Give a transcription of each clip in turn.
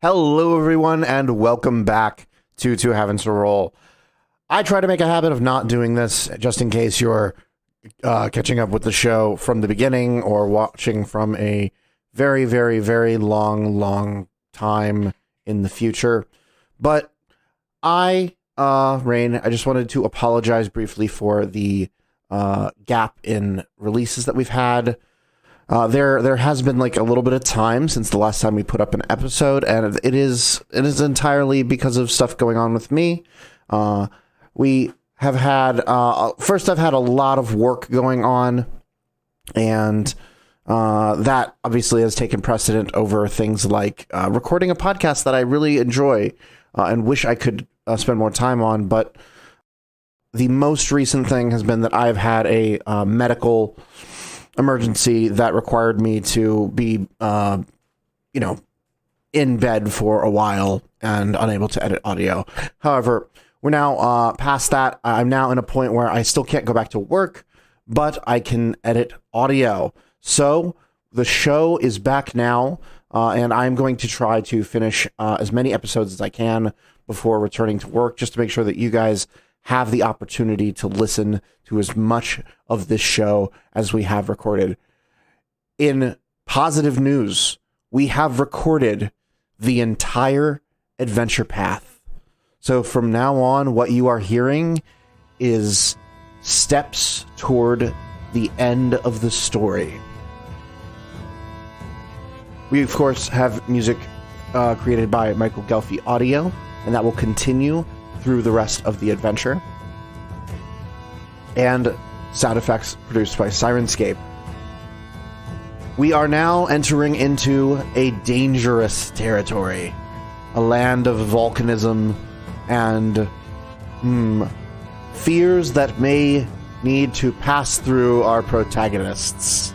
Hello, everyone, and welcome back to Two Havens to Roll. I try to make a habit of not doing this, just in case you're catching up with the show from the beginning or watching from a very, very, very long time in the future. But Rain, I just wanted to apologize briefly for the gap in releases that we've had. There has been like a little bit of time since the last time we put up an episode, and it is entirely because of stuff going on with me. We have had first I've had a lot of work going on, and that obviously has taken precedent over things like recording a podcast that I really enjoy and wish I could spend more time on. But the most recent thing has been that I've had a medical emergency that required me to be, in bed for a while and unable to edit audio. However, we're now past that. I'm now in a point where I still can't go back to work, but I can edit audio. So the show is back now, and I'm going to try to finish as many episodes as I can before returning to work, just to make sure that you guys have the opportunity to listen to as much of this show as we have recorded. In positive news, we have recorded the entire adventure path. So from now on, what you are hearing is steps toward the end of the story. We, of course, have music created by Michael Ghelfi Audio, and that will continue through the rest of the adventure. And sound effects produced by Syrinscape. We are now entering into a dangerous territory, a land of volcanism and fears that may need to pass through our protagonists.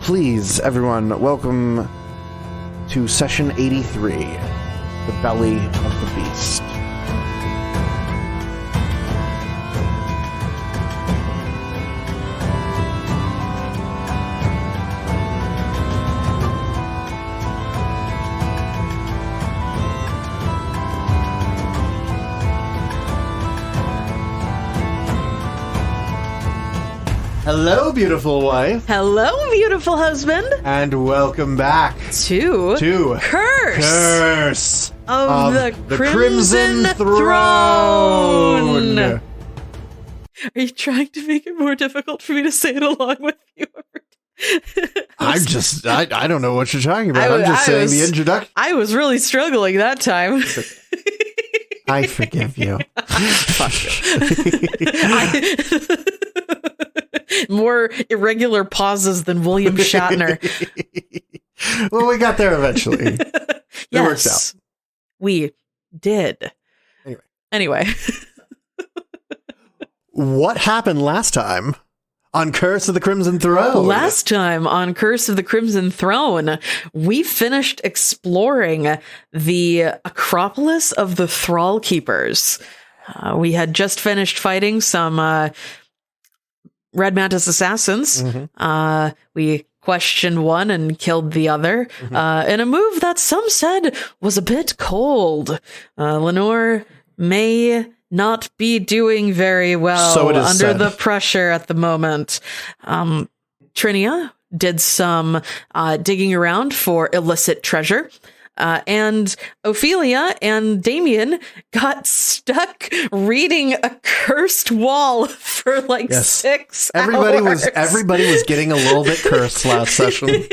Please, everyone, welcome to Session 83, The Belly of the Beast. Hello, beautiful wife. Hello, beautiful husband. And welcome back to Curse of the Crimson Throne. Are you trying to make it more difficult for me to say it along with you? I don't know what you're talking about. I'm just saying the introduction. I was really struggling that time. I forgive you. Fuck you. More irregular pauses than William Shatner. Well, we got there eventually. Yes, it works out. We did. Anyway. What happened last time on Curse of the Crimson Throne? Last time on Curse of the Crimson Throne, we finished exploring the Acropolis of the Thrall Keepers. We had just finished fighting some Red Mantis assassins. Mm-hmm. We questioned one and killed the other in a move that some said was a bit cold. Lenore may not be doing very well under the pressure at the moment. Trinia did some digging around for illicit treasure. And Ophelia and Damien got stuck reading a cursed wall for 6 hours. Everybody was getting a little bit cursed last session.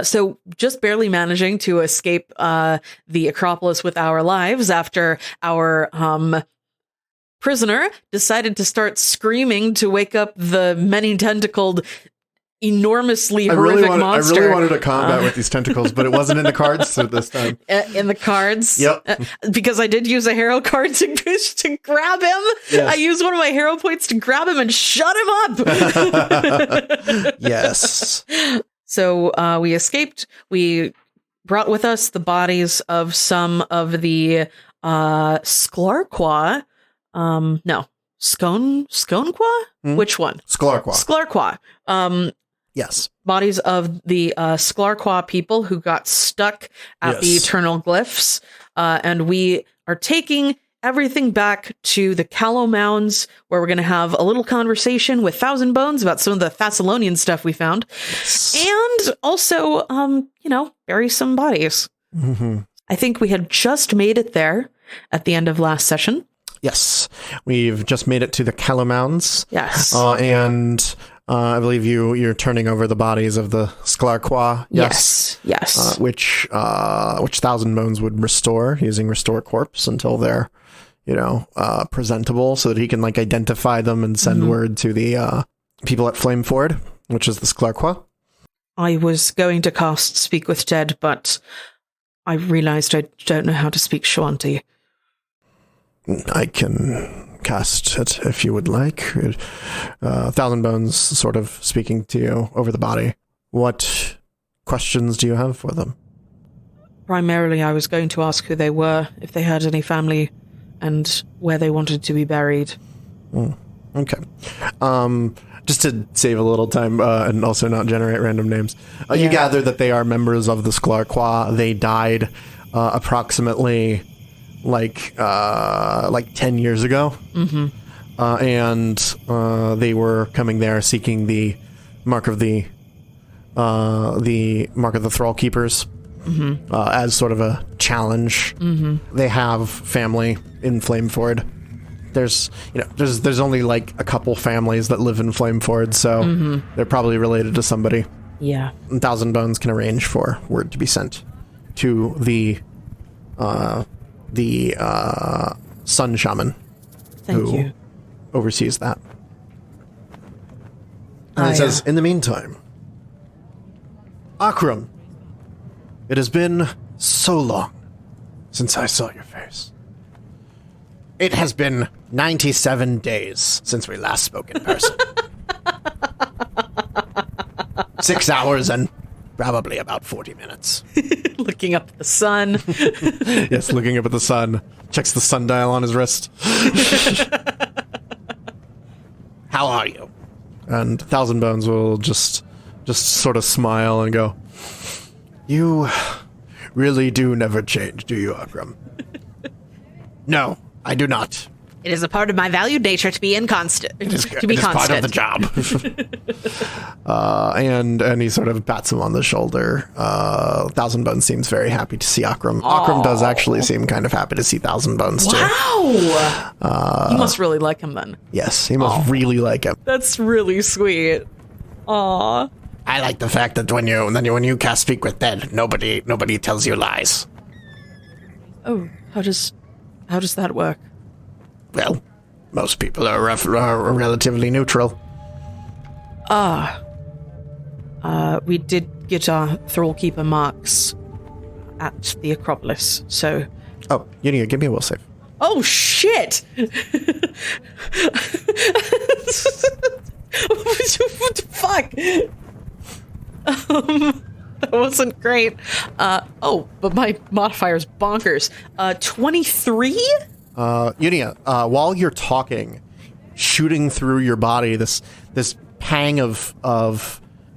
So just barely managing to escape the Acropolis with our lives after our prisoner decided to start screaming to wake up the many-tentacled, enormously horrific monster. I really wanted to combat with these tentacles, but it wasn't in the cards so this time. In the cards? Yep. Because I did use a hero card to grab him. Yes. I used one of my hero points to grab him and shut him up. Yes. So we escaped. We brought with us the bodies of some of the Sklarqua. No. Skonqua? Which one? Sklarqua. Yes. Bodies of the Sklarqua people who got stuck at the eternal glyphs. And we are taking everything back to the Callow Mounds, where we're going to have a little conversation with Thousand Bones about some of the Thessalonian stuff we found. Yes. And also, bury some bodies. Mm-hmm. I think we had just made it there at the end of last session. Yes, we've just made it to the Callow Mounds. Yes. And I believe you're turning over the bodies of the Sklarqua. Yes. Which Thousand Bones would restore using Restore Corpse until they're, presentable, so that he can identify them and send word to the people at Flameford, which is the Sklarqua. I was going to cast Speak with Dead, but I realized I don't know how to speak Shanti. I can cast it if you would like. Thousand Bones sort of speaking to you over the body. What questions do you have for them? Primarily, I was going to ask who they were, if they had any family, and where they wanted to be buried. Okay. Just to save a little time and also not generate random names. You gather that they are members of the Sklarqua. They died approximately 10 years ago. Mm-hmm. And they were coming there seeking the mark of the Thrall Keepers. Mm-hmm. As sort of a challenge. Mm-hmm. They have family in Flameford. There's only a couple families that live in Flameford, so they're probably related to somebody. Yeah. And Thousand Bones can arrange for word to be sent to the Sun Shaman. Who oversees that. And it says, in the meantime, Akram, it has been so long since I saw your face. It has been 97 days since we last spoke in person. 6 hours and probably about 40 minutes. Looking up at the sun. Yes, looking up at the sun. Checks the sundial on his wrist. How are you? And Thousand Bones will just sort of smile and go, you really do never change, do you, Akram? No, I do not. It is a part of my valued nature to be inconstant. It is part of the job. And he sort of pats him on the shoulder. Thousand Bones seems very happy to see Akram. Aww. Akram does actually seem kind of happy to see Thousand Bones too. Wow! You must really like him then. Yes, he must really like him. That's really sweet. Aww. I like the fact that when you cast Speak with Dead, nobody tells you lies. Oh, how does that work? Well, most people are relatively neutral. We did get our Thrall Keeper marks at the Acropolis, so... Oh, Unia, give me a will save. Oh, shit! What the fuck? That wasn't great. But my modifier's bonkers. 23? Unia, while you're talking, shooting through your body, this pang of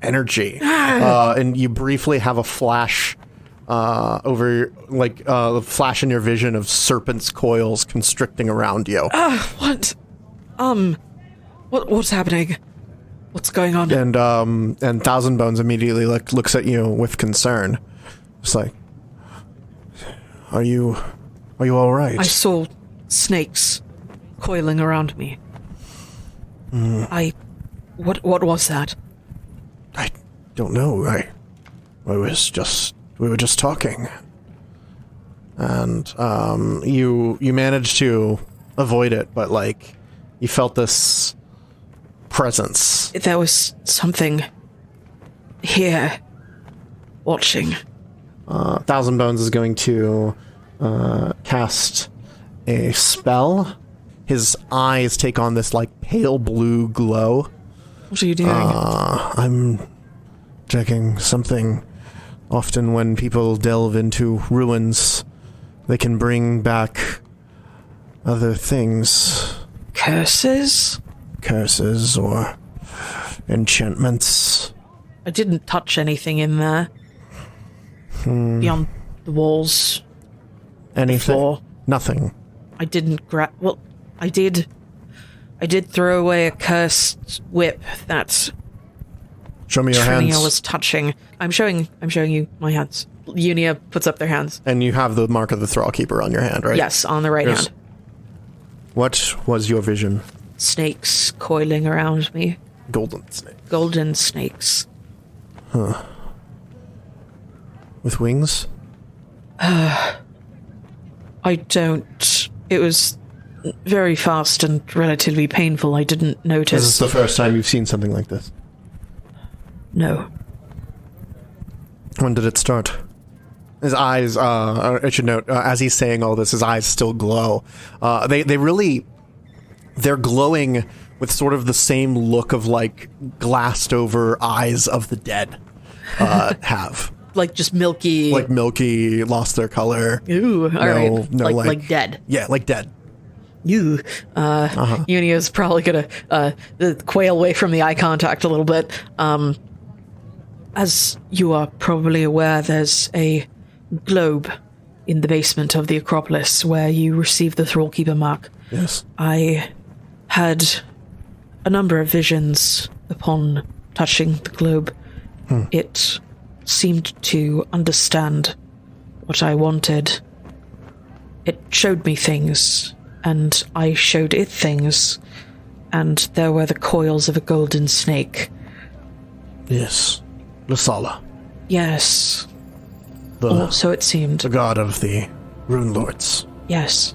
energy, and you briefly have a flash flash in your vision of serpent's coils constricting around you. What? What's happening? What's going on? And Thousand Bones immediately looks at you with concern. It's like, are you all right? I saw snakes coiling around me. What was that? I don't know. We were just talking, and you managed to avoid it, but you felt this presence. There was something here watching. Thousand Bones is going to cast a spell. His eyes take on this pale blue glow. What are you doing? I'm checking something. Often when people delve into ruins, they can bring back other things. Curses? Curses or enchantments. I didn't touch anything in there. Beyond the walls. Anything? Floor. Nothing. I didn't grab... Well, I did throw away a cursed whip that Show me your Trinia hands. was touching. I'm showing you my hands. Unia puts up their hands. And you have the mark of the Thrall Keeper on your hand, right? Yes, on the right hand. What was your vision? Snakes coiling around me. Golden snake. Golden snakes. Huh. With wings? I don't... It was very fast and relatively painful. I didn't notice. This is the first time you've seen something like this? No. When did it start? His eyes, I should note, as he's saying all this, his eyes still glow. They're glowing with sort of the same look of, like, glassed over eyes of the dead have. Like just milky... Like milky, lost their color. Ooh, alright. No, like dead. Yeah, like dead. Ooh. Unia's probably gonna quail away from the eye contact a little bit. As you are probably aware, there's a globe in the basement of the Acropolis where you receive the Thrallkeeper mark. Yes. I had a number of visions upon touching the globe. It seemed to understand what I wanted. It showed me things, and I showed it things, and there were the coils of a golden snake. Yes. Lasala. Yes. So it seemed. The god of the Rune Lords. Yes.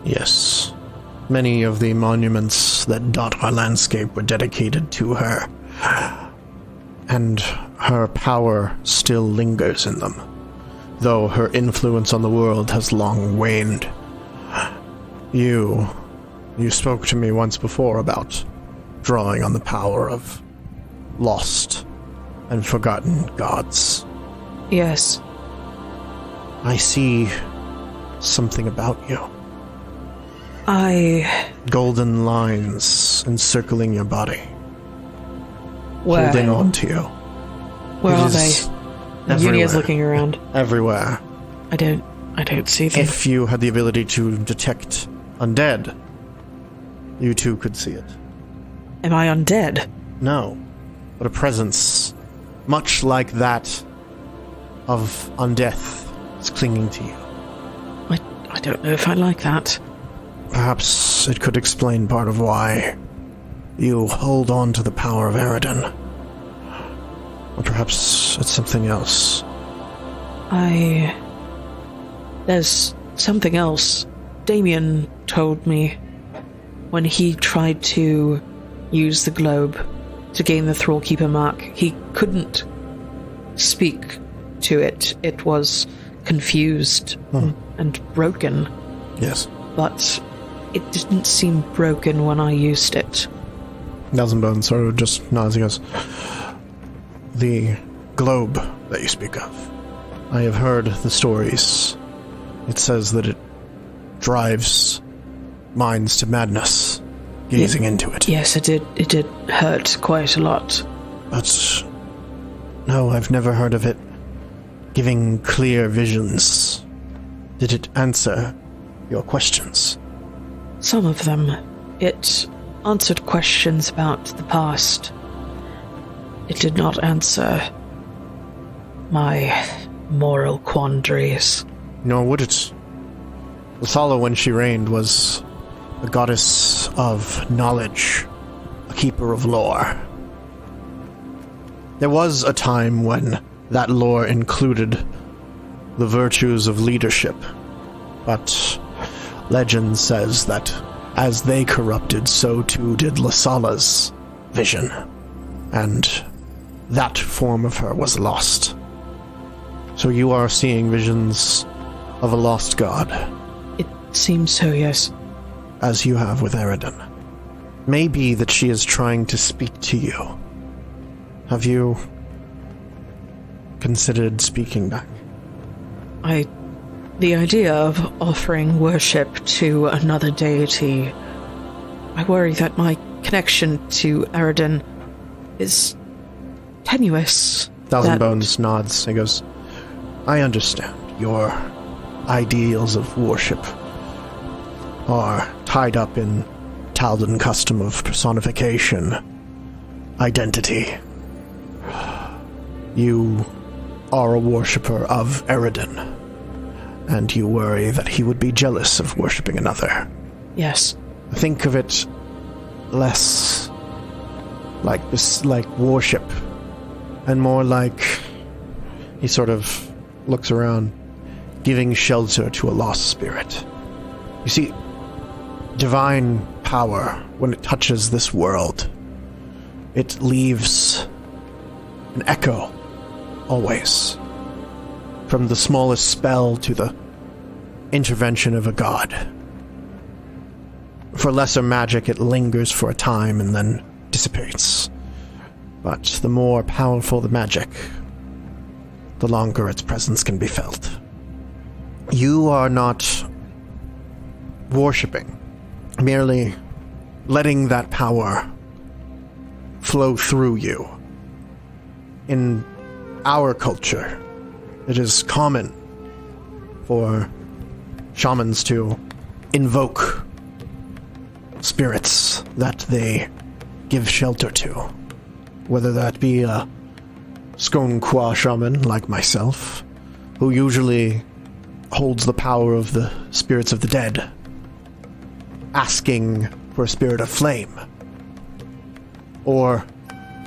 Yes. Many of the monuments that dot our landscape were dedicated to her. And her power still lingers in them, though her influence on the world has long waned. You spoke to me once before about drawing on the power of lost and forgotten gods. Yes. I see something about you. Golden lines encircling your body. Where? Holding on to you. Where are they? Everywhere. Unia's looking around. Everywhere. I don't see them. If you had the ability to detect undead, you too could see it. Am I undead? No, but a presence much like that of undeath is clinging to you. I don't know if I like that. Perhaps it could explain part of why you hold on to the power of Eridan. Or perhaps it's something else. There's something else. Damien told me when he tried to use the globe to gain the Thrallkeeper mark, he couldn't speak to it. It was confused and broken. Yes. But it didn't seem broken when I used it. Nelsenbone sort of just nods and goes, the globe that you speak of. I have heard the stories. It says that it drives minds to madness, gazing into it. Yes, it did. It did hurt quite a lot. But no, I've never heard of it giving clear visions. Did it answer your questions? Some of them. It answered questions about the past. It did not answer my moral quandaries. Nor would it. Lasala, when she reigned, was a goddess of knowledge, a keeper of lore. There was a time when that lore included the virtues of leadership, but legend says that as they corrupted, so too did Lasala's vision, and that form of her was lost. So you are seeing visions of a lost god. It seems so, yes. As you have with Eridan. Maybe that she is trying to speak to you. Have you considered speaking back? The idea of offering worship to another deity, I worry that my connection to Eridan is tenuous. Thousand Bones nods. He goes, I understand. Your ideals of worship are tied up in Taldan custom of personification, identity. You are a worshipper of Eridan, and you worry that he would be jealous of worshipping another. Yes. Think of it less like this, like worship, and more like, he sort of looks around, giving shelter to a lost spirit. You see, divine power, when it touches this world, it leaves an echo, always. From the smallest spell to the intervention of a god. For lesser magic, it lingers for a time and then dissipates. But the more powerful the magic, the longer its presence can be felt. You are not worshipping, merely letting that power flow through you. In our culture, it is common for shamans to invoke spirits that they give shelter to, whether that be a Skonkwa shaman like myself, who usually holds the power of the spirits of the dead, asking for a spirit of flame, or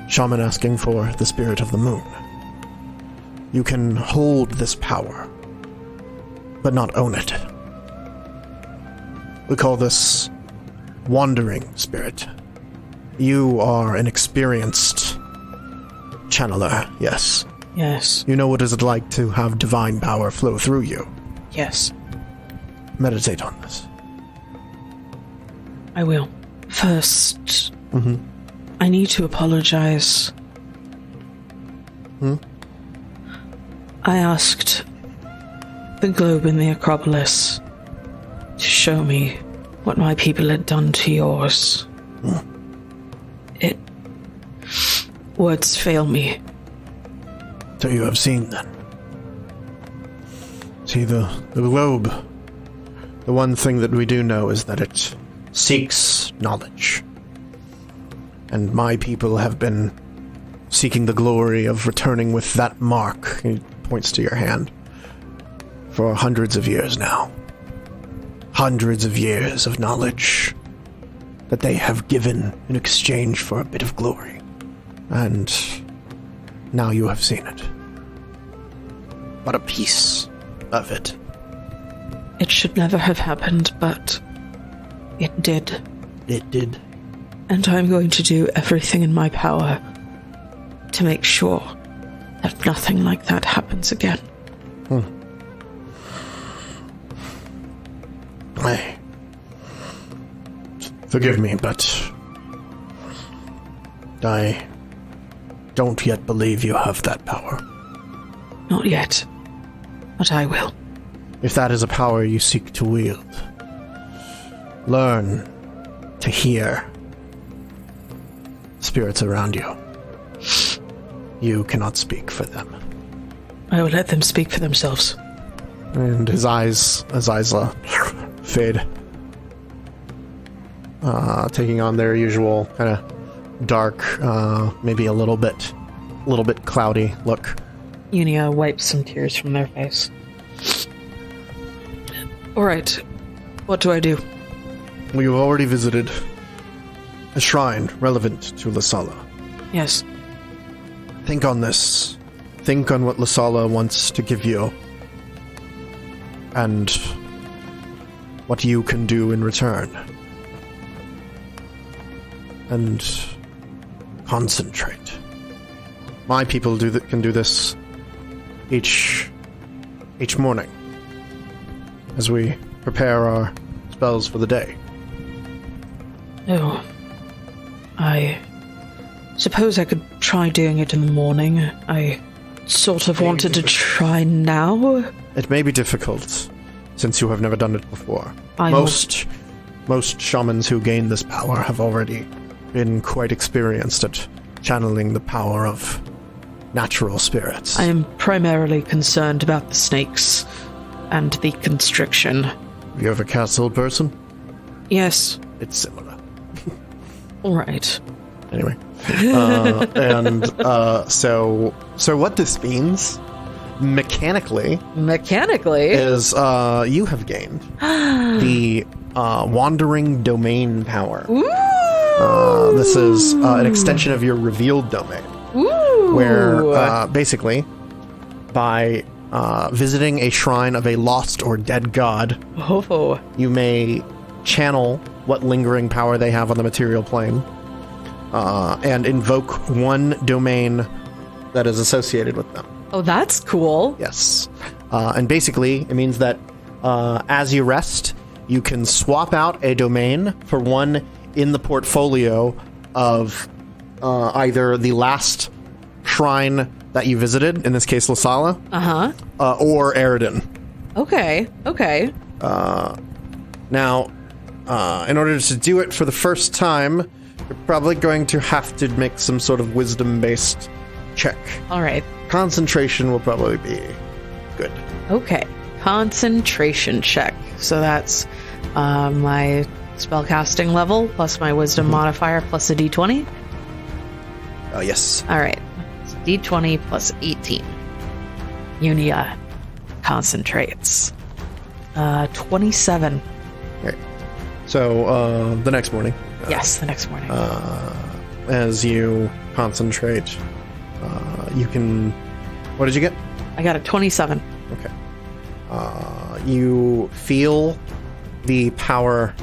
shaman asking for the spirit of the moon. You can hold this power, but not own it. We call this wandering spirit. You are an experienced channeler, yes. Yes. You know what is it like to have divine power flow through you. Yes. Meditate on this. I will. First, I need to apologize. I asked the globe in the Acropolis to show me what my people had done to yours. Words fail me. So you have seen, then. See, the globe, the one thing that we do know is that it seeks knowledge. And my people have been seeking the glory of returning with that mark, he points to your hand, for hundreds of years now. Hundreds of years of knowledge that they have given in exchange for a bit of glory. And now you have seen it. But a piece of it. It should never have happened, but it did. It did. And I'm going to do everything in my power to make sure that nothing like that happens again. Forgive me, but I don't yet believe you have that power. Not yet, but I will. If that is a power you seek to wield, learn to hear spirits around you. You cannot speak for them. I will let them speak for themselves. And his eyes fade, taking on their usual kind of dark, maybe a little bit cloudy look. Unia wipes some tears from their face. Alright, what do I do? We have already visited a shrine relevant to Lasala. Yes. Think on this. Think on what Lasala wants to give you. And what you can do in return. And concentrate. My people can do this each morning as we prepare our spells for the day. Oh. I suppose I could try doing it in the morning. I sort of wanted to try now. It may be difficult, since you have never done it before. Most shamans who gain this power have already been quite experienced at channeling the power of natural spirits. I am primarily concerned about the snakes and the constriction. You have a castle person? Yes. It's similar. All right. Anyway. So what this means, mechanically, is you have gained the wandering domain power. Ooh! This is an extension of your revealed domain. Ooh! Where, basically, by visiting a shrine of a lost or dead god, you may channel what lingering power they have on the material plane, and invoke one domain that is associated with them. Oh, that's cool. Yes. And basically, it means that as you rest, you can swap out a domain for one in the portfolio of either the last shrine that you visited, in this case, Lasala, or Eridan. Okay. Now, in order to do it for the first time, you're probably going to have to make some sort of wisdom-based check. All right. Concentration will probably be good. Okay. Concentration check. So that's my spellcasting level plus my wisdom modifier plus a d20. Yes. All right. It's d20 plus 18. Unia concentrates. 27. Right. So, the next morning. Yes, the next morning. As you concentrate, you can... What did you get? I got a 27. Okay. You feel the power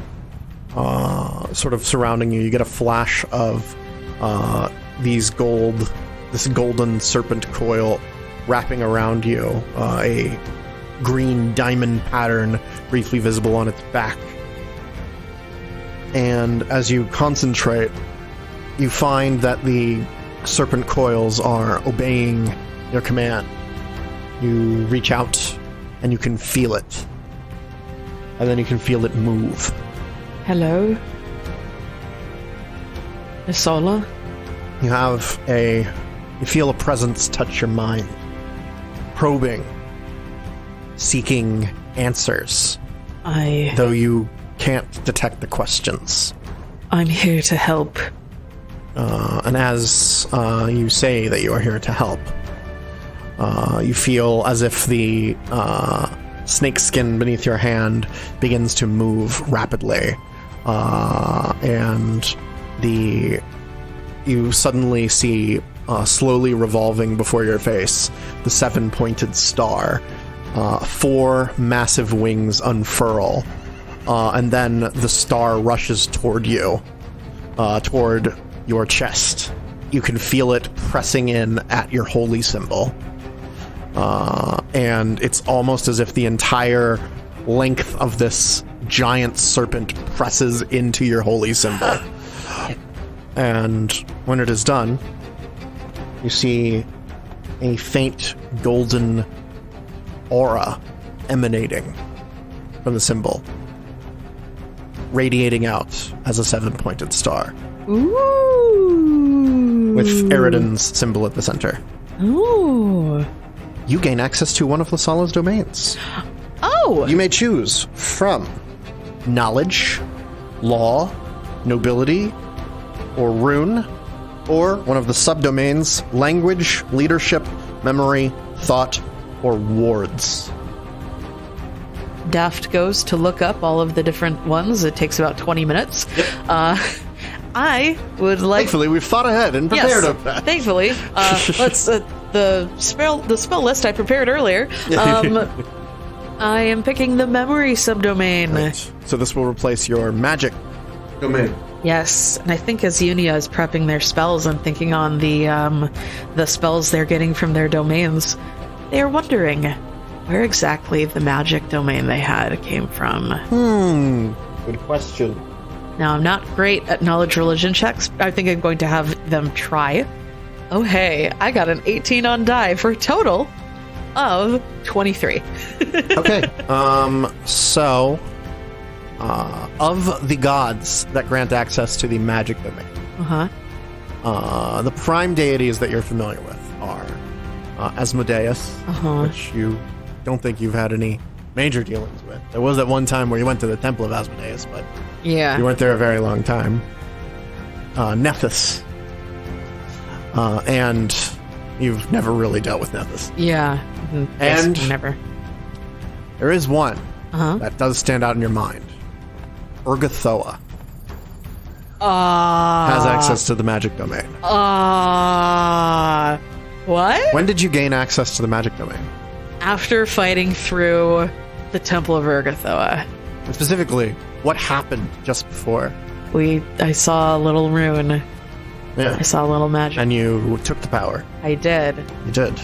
sort of surrounding you. You get a flash of this golden serpent coil wrapping around you, a green diamond pattern briefly visible on its back. And as you concentrate, you find that the serpent coils are obeying your command. You reach out and you can feel it. And then you can feel it move. Hello? Isola? You feel a presence touch your mind. Probing. Seeking answers. Though you can't detect the questions. I'm here to help. And as you say that you are here to help, you feel as if the snake skin beneath your hand begins to move rapidly. And you suddenly see slowly revolving before your face the 7-pointed star. 4 massive wings unfurl, and then the star rushes toward you, toward your chest. You can feel it pressing in at your holy symbol. And it's almost as if the entire length of this giant serpent presses into your holy symbol. And when it is done, you see a faint golden aura emanating from the symbol, radiating out as a 7-pointed star. Ooh. With Eridan's symbol at the center. Ooh. You gain access to one of Lasala's domains. Oh! You may choose from knowledge, law, nobility, or rune, or one of the subdomains, language, leadership, memory, thought, or wards. Daft goes to look up all of the different ones. It takes about 20 minutes. Yep. I would like... Thankfully, we've thought ahead and prepared of that. Thankfully. Let's... the spell list I prepared earlier. I am picking the memory subdomain. Right. So this will replace your magic domain. Yes, and I think as Unia is prepping their spells and thinking on the spells they're getting from their domains, they are wondering where exactly the magic domain they had came from. Good question. Now, I'm not great at knowledge religion checks. I think I'm going to have them try. Oh, hey, I got an 18 on die for a total of 23. Okay, so of the gods that grant access to the magic domain, the prime deities that you're familiar with are Asmodeus, which you don't think you've had any major dealings with. There was at one time where you went to the Temple of Asmodeus, but you weren't there a very long time. Nethys. And you've never really dealt with Nethys. Yeah. And never. There is one that does stand out in your mind. Urgathoa has access to the magic domain. What? When did you gain access to the magic domain? After fighting through the Temple of Urgathoa. And specifically, what happened just before? I saw a little rune. Yeah. I saw a little magic. And you took the power. I did. You did.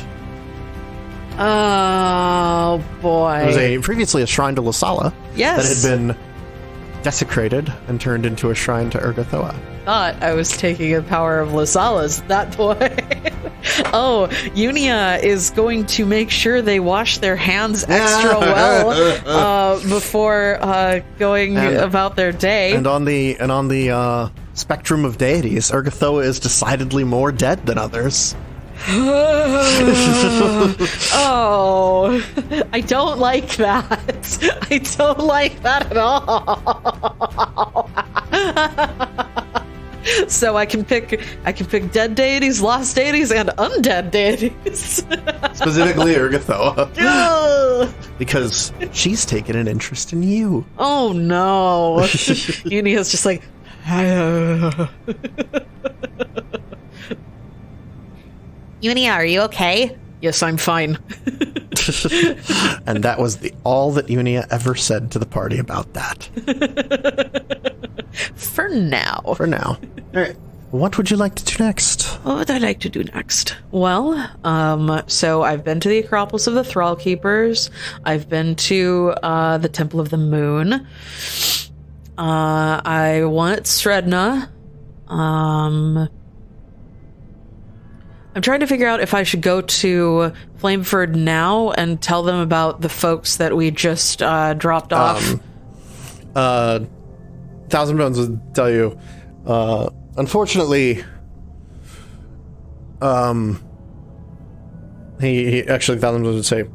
Oh, boy. It was previously a shrine to Lasala. Yes. That had been desecrated and turned into a shrine to Urgathoa. Thought I was taking the power of Lasala's, that boy. Oh, Unia is going to make sure they wash their hands extra well before going about their day. And on the spectrum of deities, Urgathoa is decidedly more dead than others. Oh, I don't like that. I don't like that at all. So I can pick dead deities, lost deities, and undead deities. Specifically Urgathoa. Because she's taken an interest in you. Oh no. Unia's just like Unia, are you okay? Yes, I'm fine. And that was all that Unia ever said to the party about that. For now. All right. What would you like to do next? What would I like to do next? Well, so I've been to the Acropolis of the Thrall Keepers. I've been to the Temple of the Moon. I want Sredna. I'm trying to figure out if I should go to Flameford now and tell them about the folks that we just dropped off. Thousand Bones would tell you, unfortunately, he actually, Thousand Bones would say,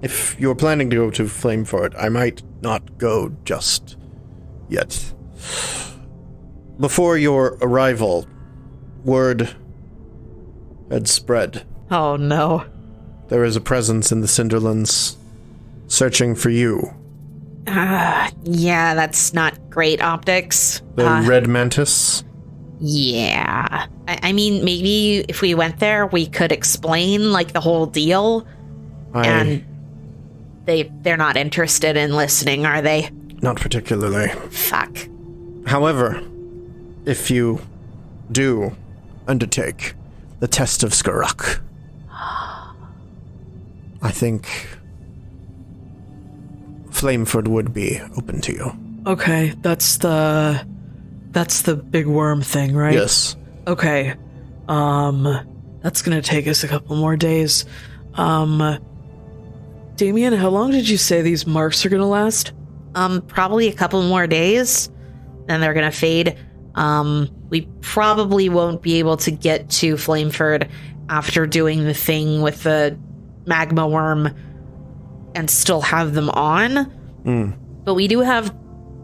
if you're planning to go to Flameford, I might not go just yet. Before your arrival, word had spread. Oh no. There is a presence in the Cinderlands searching for you. Yeah, that's not great optics. The Red Mantis? Yeah. I mean, maybe if we went there, we could explain, like, the whole deal. And they're not interested in listening, are they? Not particularly. Fuck. However, if you do undertake the test of Skurak, I think Flameford would be open to you. Okay, that's the big worm thing, right? Yes. Okay. That's gonna take us a couple more days. Damien, how long did you say these marks are gonna last? Probably a couple more days, then they're gonna fade. We probably won't be able to get to Flameford after doing the thing with the magma worm and still have them on. But we do have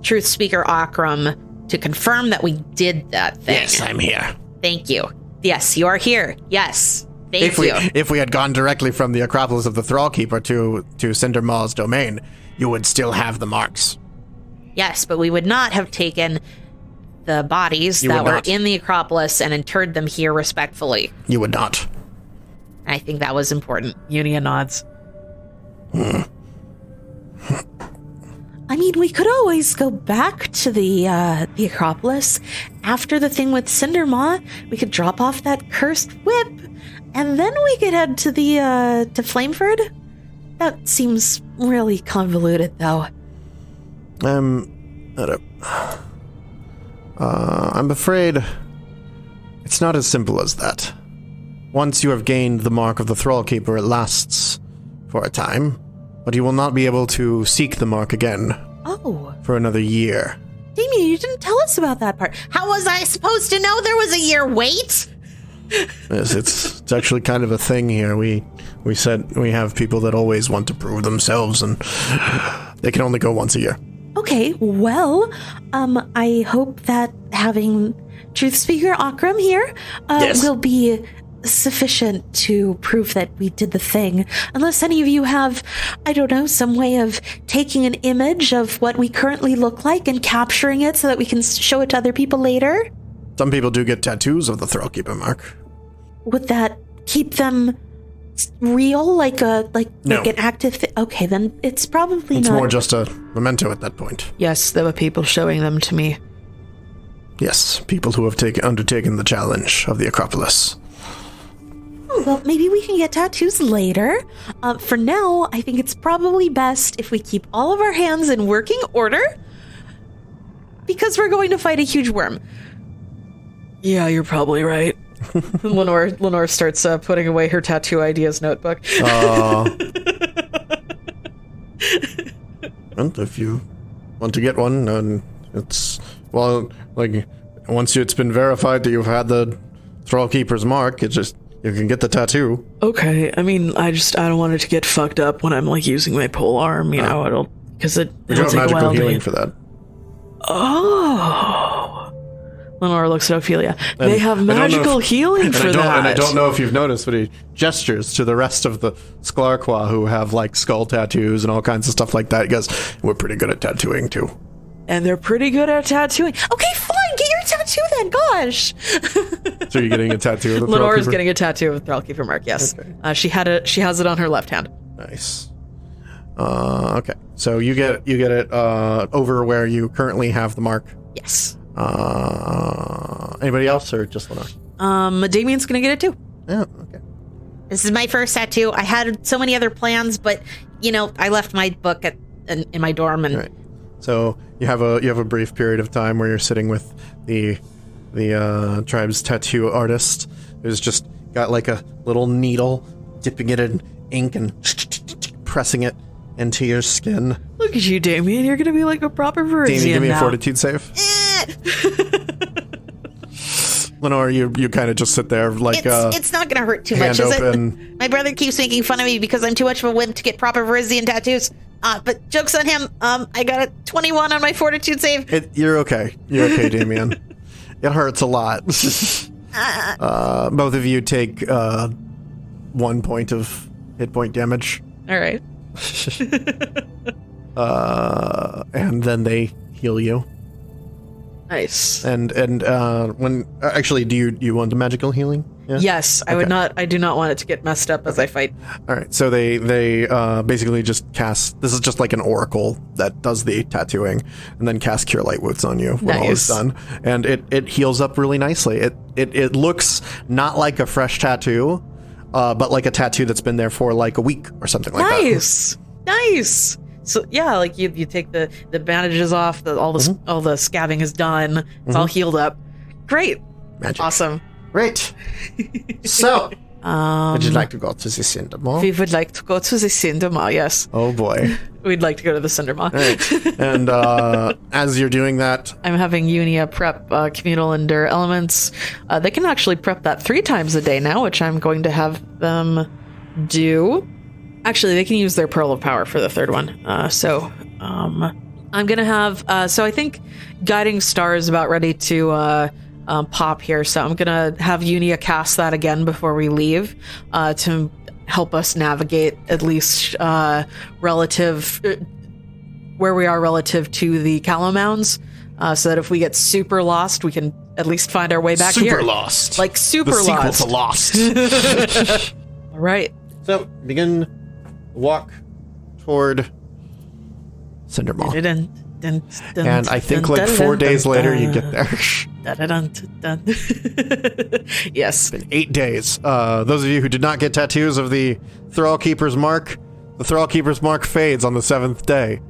Truth Speaker Akram to confirm that we did that thing. Yes, I'm here. Thank you. Yes, you are here. Yes. Thank you. If we had gone directly from the Acropolis of the Thrallkeeper to Cindermaw's domain, you would still have the marks. Yes, but we would not have taken the bodies that were in the Acropolis and interred them here respectfully. You would not. I think that was important. Unia nods. I mean, we could always go back to the Acropolis after the thing with Cindermaw. We could drop off that cursed whip, and then we could head to the to Flameford. That seems really convoluted, though. I'm afraid it's not as simple as that. Once you have gained the mark of the Thrallkeeper, it lasts for a time, but you will not be able to seek the mark again. Oh. For another year. Damien, you didn't tell us about that part. How was I supposed to know there was a year wait? Yes, it's actually kind of a thing here. We said we have people that always want to prove themselves, and they can only go once a year. Okay, well, I hope that having Truth Speaker Akram here will be sufficient to prove that we did the thing. Unless any of you have, I don't know, some way of taking an image of what we currently look like and capturing it so that we can show it to other people later. Some people do get tattoos of the Thrallkeeper mark. Would that keep them real, like an active thing? Okay, then it's probably it's not. It's more just a memento at that point. Yes, there were people showing them to me. Yes, people who have undertaken the challenge of the Acropolis. Well, maybe we can get tattoos later. For now, I think it's probably best if we keep all of our hands in working order, because we're going to fight a huge worm. Yeah, you're probably right. Lenore starts putting away her tattoo ideas notebook. And if you want to get one, and once it's been verified that you've had the Thrallkeeper's mark, you can get the tattoo. Okay, I mean, I don't want it to get fucked up when I'm using my pole arm, it'll take magical healing for that. Oh. Lenore looks at Ophelia. They have magical healing for that. And I don't know if you've noticed, but he gestures to the rest of the Sklarqua who have skull tattoos and all kinds of stuff like that. He goes, we're pretty good at tattooing too. And they're pretty good at tattooing. Okay, fine, get your tattoo then, gosh. So you're getting a tattoo of the Lenore is Thrallkeeper? getting a tattoo of the Thrallkeeper mark, yes. Okay. She has it on her left hand. Nice. Okay, so you get it over where you currently have the mark. Yes. Anybody else or just Lenore? Damien's gonna get it too. Yeah, okay. This is my first tattoo. I had so many other plans, but I left my book in my dorm, and right. So you have a brief period of time where you're sitting with the tribe's tattoo artist, who's just got a little needle, dipping it in ink and pressing it into your skin. Look at you, Damien. You're gonna be like a proper Verizian Damien, give me now. a fortitude save. Lenore, you kind of just sit there it's not gonna hurt too much, is it? My brother keeps making fun of me because I'm too much of a wimp to get proper Verizian tattoos. But joke's on him. I got a 21 on my fortitude save. You're okay. You're okay, Damien. It hurts a lot. Both of you take 1 point of hit point damage. All right. And then they heal you. Nice. And when actually, do you want the magical healing? Yeah? Yes, I would not. I do not want it to get messed up as I fight. All right, so they basically just cast. This is just like an oracle that does the tattooing, and then cast Cure Light Wounds on you when all is done, and it heals up really nicely. It looks not like a fresh tattoo, but like a tattoo that's been there for a week or something like that. Nice. So yeah, you take the bandages off, all the scabbing is done. It's all healed up. Great. Magic. Awesome. Great. So, would you like to go to the Cindermaw? We would like to go to the Cindermaw, yes. Oh boy. We'd like to go to the Cindermaw. Right. And as you're doing that, I'm having Unia prep communal endure elements. They can actually prep that 3 times a day now, which I'm going to have them do. Actually, they can use their Pearl of Power for the 3rd one. So I'm going to have... so I think Guiding Star is about ready to pop here. So I'm going to have Unia cast that again before we leave to help us navigate at least relative... where we are relative to the Calamounds. So that if we get super lost, we can at least find our way back here. Super lost. Super the lost. sequel to Lost. All right. So, begin walk toward Cindermaw. And I think 4 days later you get there. Yes. It's been 8 days. Those of you who did not get tattoos of the Thrallkeeper's mark, the Thrallkeeper's mark fades on the 7th day.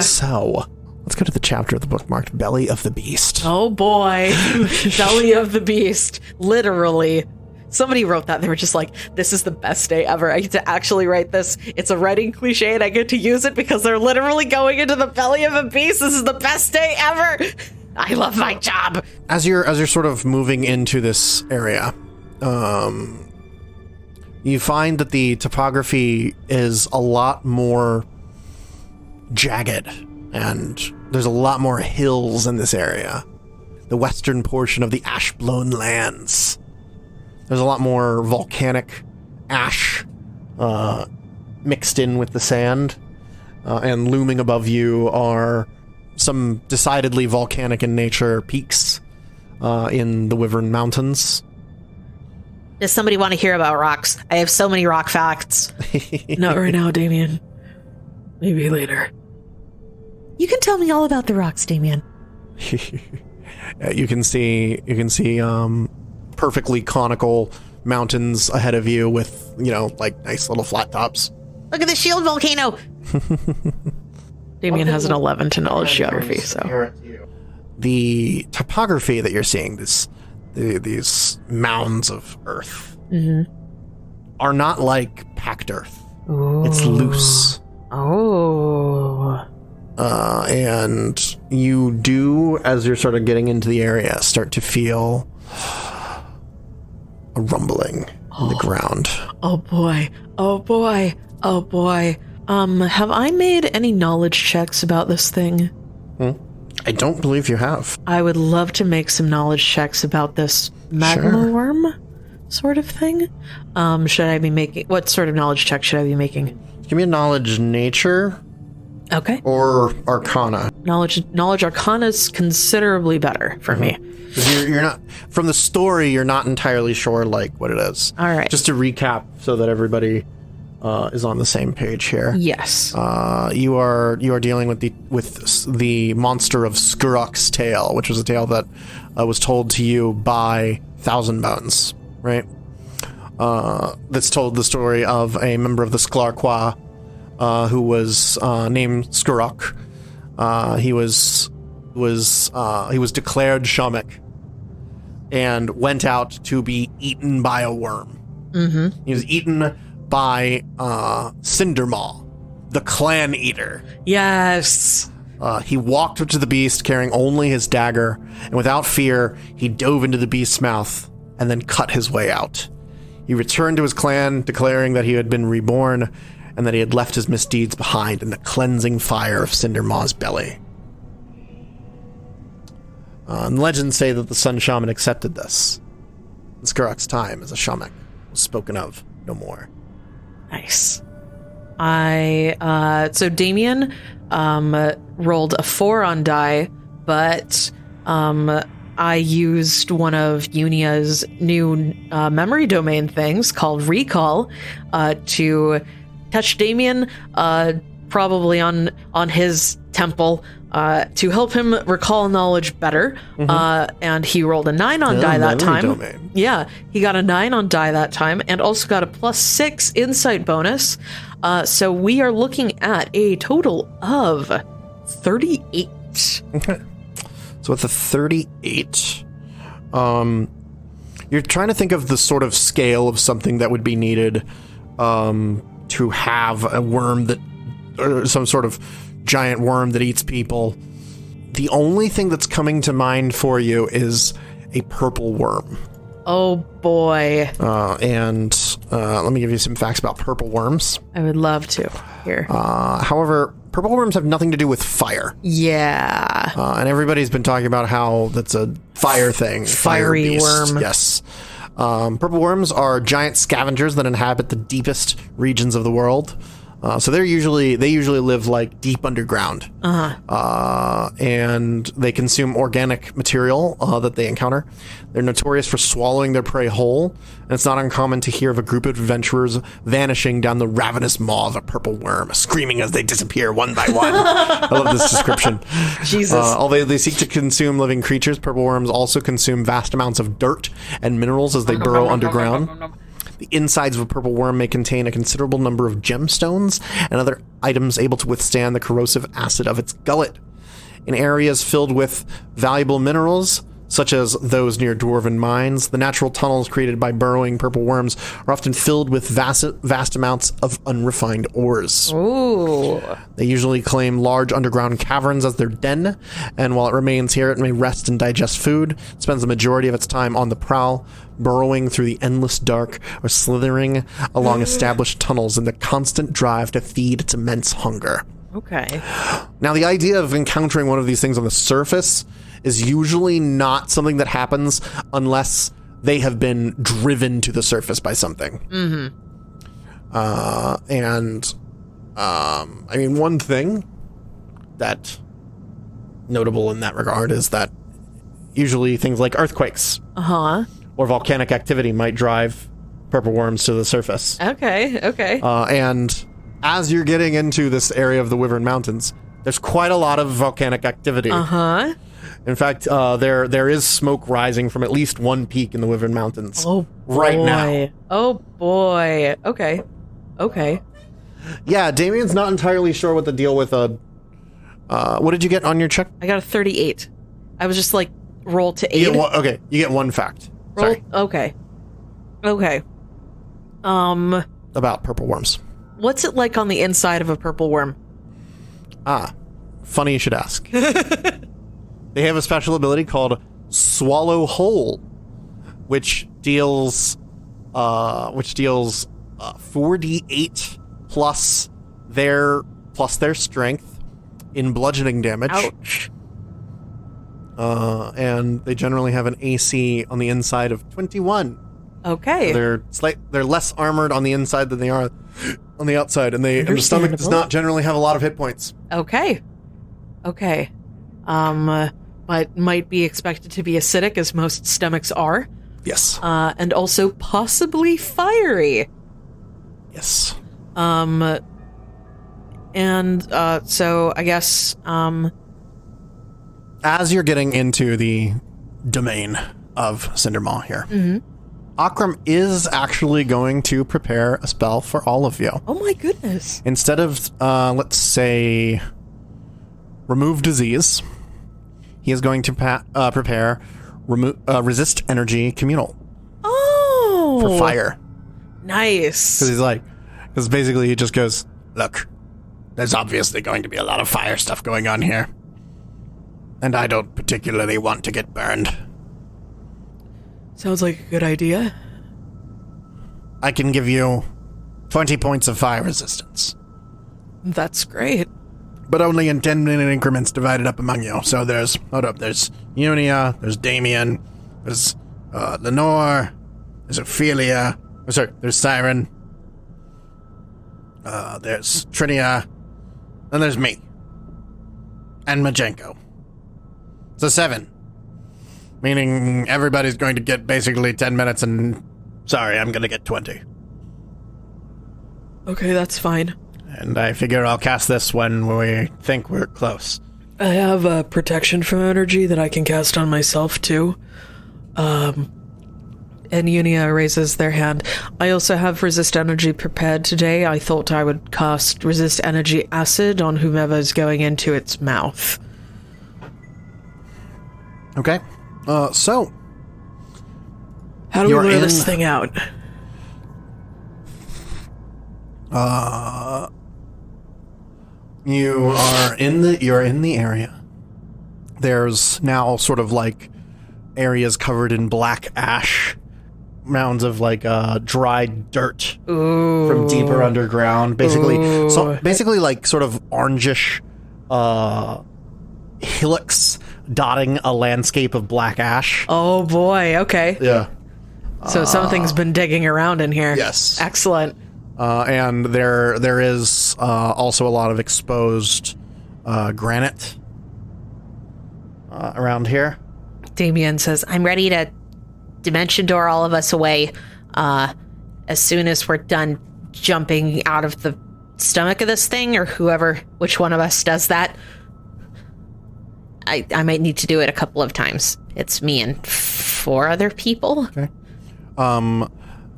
So, let's go to the chapter of the book marked Belly of the Beast. Oh boy. Belly of the Beast. Literally. Somebody wrote that. They were just like, this is the best day ever. I get to actually write this. It's a writing cliche and I get to use it because they're literally going into the belly of a beast. This is the best day ever. I love my job. As you're sort of moving into this area, you find that the topography is a lot more jagged, and there's a lot more hills in this area. The western portion of the ash-blown lands. There's a lot more volcanic ash mixed in with the sand, and looming above you are some decidedly volcanic in nature peaks in the Wyvern Mountains. Does somebody want to hear about rocks? I have so many rock facts. Not right now, Damien. Maybe later. You can tell me all about the rocks, Damien. You can see perfectly conical mountains ahead of you with, like nice little flat tops. Look at the shield volcano. Damien has an 11 to knowledge geography, so. The topography that you're seeing, these mounds of earth, are not like packed earth. Ooh. It's loose. Oh. And you do, as you're sort of getting into the area, start to feel a rumbling in the ground. Oh boy. Oh boy. Oh boy. Have I made any knowledge checks about this thing? I don't believe you have. I would love to make some knowledge checks about this magma worm sort of thing. Should I be making... What sort of knowledge check should I be making? Give me a knowledge nature. Okay. Or arcana. Knowledge arcana is considerably better for me. You're not... From the story, you're not entirely sure, what it is. All right. Just to recap so that everybody is on the same page here. Yes. You are dealing with the monster of Skurak's tale, which was a tale that was told to you by Thousand Bones, right? That's told the story of a member of the Sklarqua who was named Skurak. He was declared Shamek and went out to be eaten by a worm. He was eaten by Cindermaw, the clan eater. Yes. He walked up to the beast carrying only his dagger, and without fear, he dove into the beast's mouth and then cut his way out. He returned to his clan, declaring that he had been reborn and that he had left his misdeeds behind in the cleansing fire of Cindermaw's belly. And legends say that the Sun Shaman accepted this. And Skurak's time as a Shaman was spoken of no more. Nice. So Damien rolled a 4 on die, but I used one of Unia's new memory domain things called Recall to touch Damien, probably on his temple, to help him recall knowledge better. And he rolled a 9 on die that time. Domain. Yeah, he got a 9 on die that time, and also got a +6 insight bonus. So we are looking at a total of 38. Okay. So with a 38, you're trying to think of the sort of scale of something that would be needed to have a worm or some sort of giant worm that eats people. The only thing that's coming to mind for you is a purple worm. Oh boy. And let me give you some facts about purple worms. I would love to. Here. However, purple worms have nothing to do with fire. Yeah. And everybody's been talking about how that's a fire thing. Fiery worm. Yes. Purple worms are giant scavengers that inhabit the deepest regions of the world. So they usually live deep underground. And they consume organic material that they encounter. They're notorious for swallowing their prey whole, and it's not uncommon to hear of a group of adventurers vanishing down the ravenous maw of a purple worm, screaming as they disappear one by one. I love this description. Jesus. Although they seek to consume living creatures, purple worms also consume vast amounts of dirt and minerals as they burrow underground. The insides of a purple worm may contain a considerable number of gemstones and other items able to withstand the corrosive acid of its gullet. In areas filled with valuable minerals, such as those near dwarven mines, the natural tunnels created by burrowing purple worms are often filled with vast amounts of unrefined ores. Ooh. They usually claim large underground caverns as their den, and while it remains here, it may rest and digest food. It spends the majority of its time on the prowl, burrowing through the endless dark or slithering along established tunnels in the constant drive to feed its immense hunger. Okay. Now, the idea of encountering one of these things on the surface is usually not something that happens unless they have been driven to the surface by something. Mm-hmm. I mean, one thing that notable in that regard is that usually things like earthquakes or volcanic activity might drive purple worms to the surface. Okay. And as you're getting into this area of the Wyvern Mountains, there's quite a lot of volcanic activity. In fact, there is smoke rising from at least one peak in the Wyvern Mountains right now. Oh boy. Okay. Yeah, Damien's not entirely sure what the deal with what did you get on your check? I got a 38. I was just like, roll to 8. You get one fact. Roll. Sorry. Okay. About purple worms. What's it like on the inside of a purple worm? Funny you should ask. They have a special ability called Swallow Whole, which deals 4d8 plus their strength in bludgeoning damage. Ouch. And they generally have an AC on the inside of 21. Okay. So they're less armored on the inside than they are on the outside, and their stomach does not generally have a lot of hit points. Okay. But might be expected to be acidic, as most stomachs are. Yes. And also possibly fiery. Yes. So I guess, as you're getting into the domain of Cindermaw here, Akram is actually going to prepare a spell for all of you. Oh my goodness. Instead of, let's say, remove disease, he is going to prepare resist energy communal. Oh. For fire. Nice. Because basically he just goes, look, there's obviously going to be a lot of fire stuff going on here. And I don't particularly want to get burned. Sounds like a good idea. I can give you 20 points of fire resistance. That's great. But only in 10-minute increments divided up among you. So there's Unia, there's Damien, there's Lenore, there's Ophelia, there's Siren, there's Trinia, and there's me. And Majenko. So 7. Meaning everybody's going to get basically 10 minutes and... Sorry, I'm going to get 20. Okay, that's fine. And I figure I'll cast this when we think we're close. I have a protection from energy that I can cast on myself, too. And Unia raises their hand. I also have resist energy prepared today. I thought I would cast resist energy acid on whomever's going into its mouth. Okay. So... How do we lure this thing out? You're in the area. There's now sort of like areas covered in black ash, mounds of like dried dirt from deeper underground. Basically like sort of orangish hillocks dotting a landscape of black ash. Oh boy, okay. Yeah. So something's been digging around in here. Yes. Excellent. And there is also a lot of exposed granite around here. Damien says, I'm ready to dimension door all of us away as soon as we're done jumping out of the stomach of this thing, or which one of us does that. I might need to do it a couple of times. It's me and 4 other people. Okay.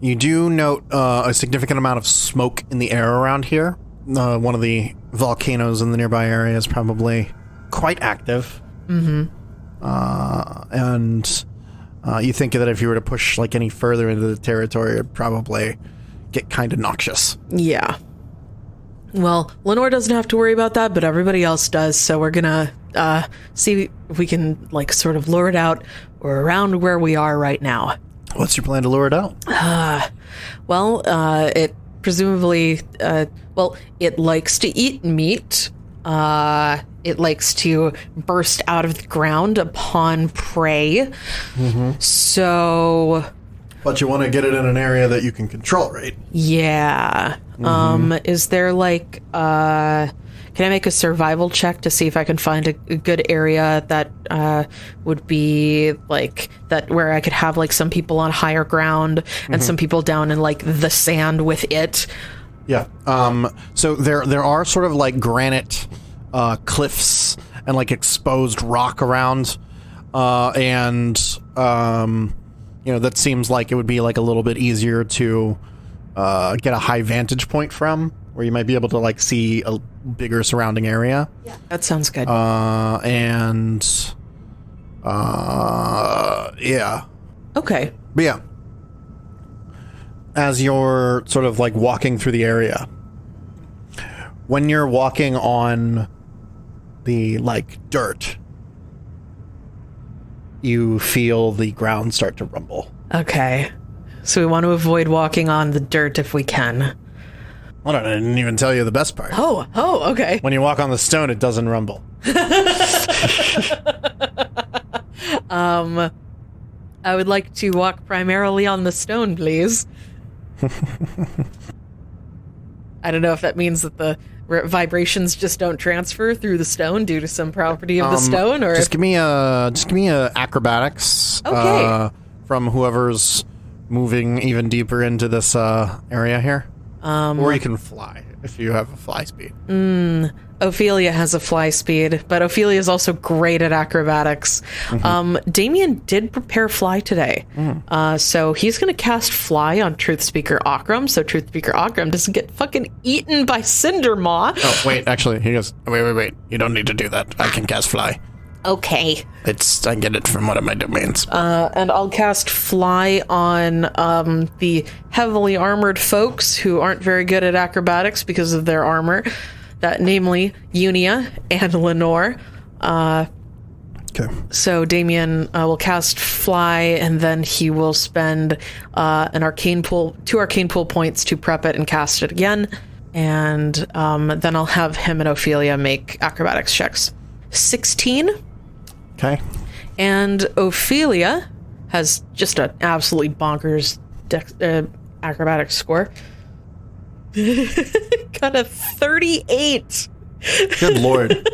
You do note a significant amount of smoke in the air around here. One of the volcanoes in the nearby area is probably quite active. Mm-hmm. and you think that if you were to push like any further into the territory, it'd probably get kind of noxious. Yeah. Well, Lenore doesn't have to worry about that, but everybody else does. So we're gonna see if we can like sort of lure it out. We're around where we are right now. What's your plan to lure it out? Well, it presumably, it likes to eat meat. It likes to burst out of the ground upon prey. So... But you want to get it in an area that you can control, right? Yeah. Is there like... can I make a survival check to see if I can find a good area that would be like that where I could have like some people on higher ground and some people down in like the sand with it? Yeah. So there are sort of like granite cliffs and like exposed rock around, and that seems like it would be like a little bit easier to get a high vantage point from, where you might be able to like see a bigger surrounding area. Yeah, that sounds good. Yeah. Okay. But yeah. As you're sort of like walking through the area, when you're walking on the like dirt, you feel the ground start to rumble. Okay. So we want to avoid walking on the dirt if we can. Hold on, I didn't even tell you the best part. Oh, okay. When you walk on the stone, it doesn't rumble. I would like to walk primarily on the stone, please. I don't know if that means that the vibrations just don't transfer through the stone due to some property of the stone, or just give me a acrobatics. Okay. From whoever's moving even deeper into this area here. Or you can fly if you have a fly speed. Ophelia has a fly speed, but Ophelia is also great at acrobatics. Damien did prepare fly today, so he's going to cast fly on Truth Speaker Akram, so Truth Speaker Akram doesn't get fucking eaten by Cindermaw. Oh, wait, actually, he goes, wait, you don't need to do that. I can cast fly. Okay. I get it from one of my domains. And I'll cast fly on the heavily armored folks who aren't very good at acrobatics because of their armor. That namely Unia and Lenore. Okay. So Damien will cast fly, and then he will spend two arcane pool points to prep it and cast it again. And then I'll have him and Ophelia make acrobatics checks. 16. Okay. And Ophelia has just an absolutely bonkers acrobatics score. Got a 38. Good lord.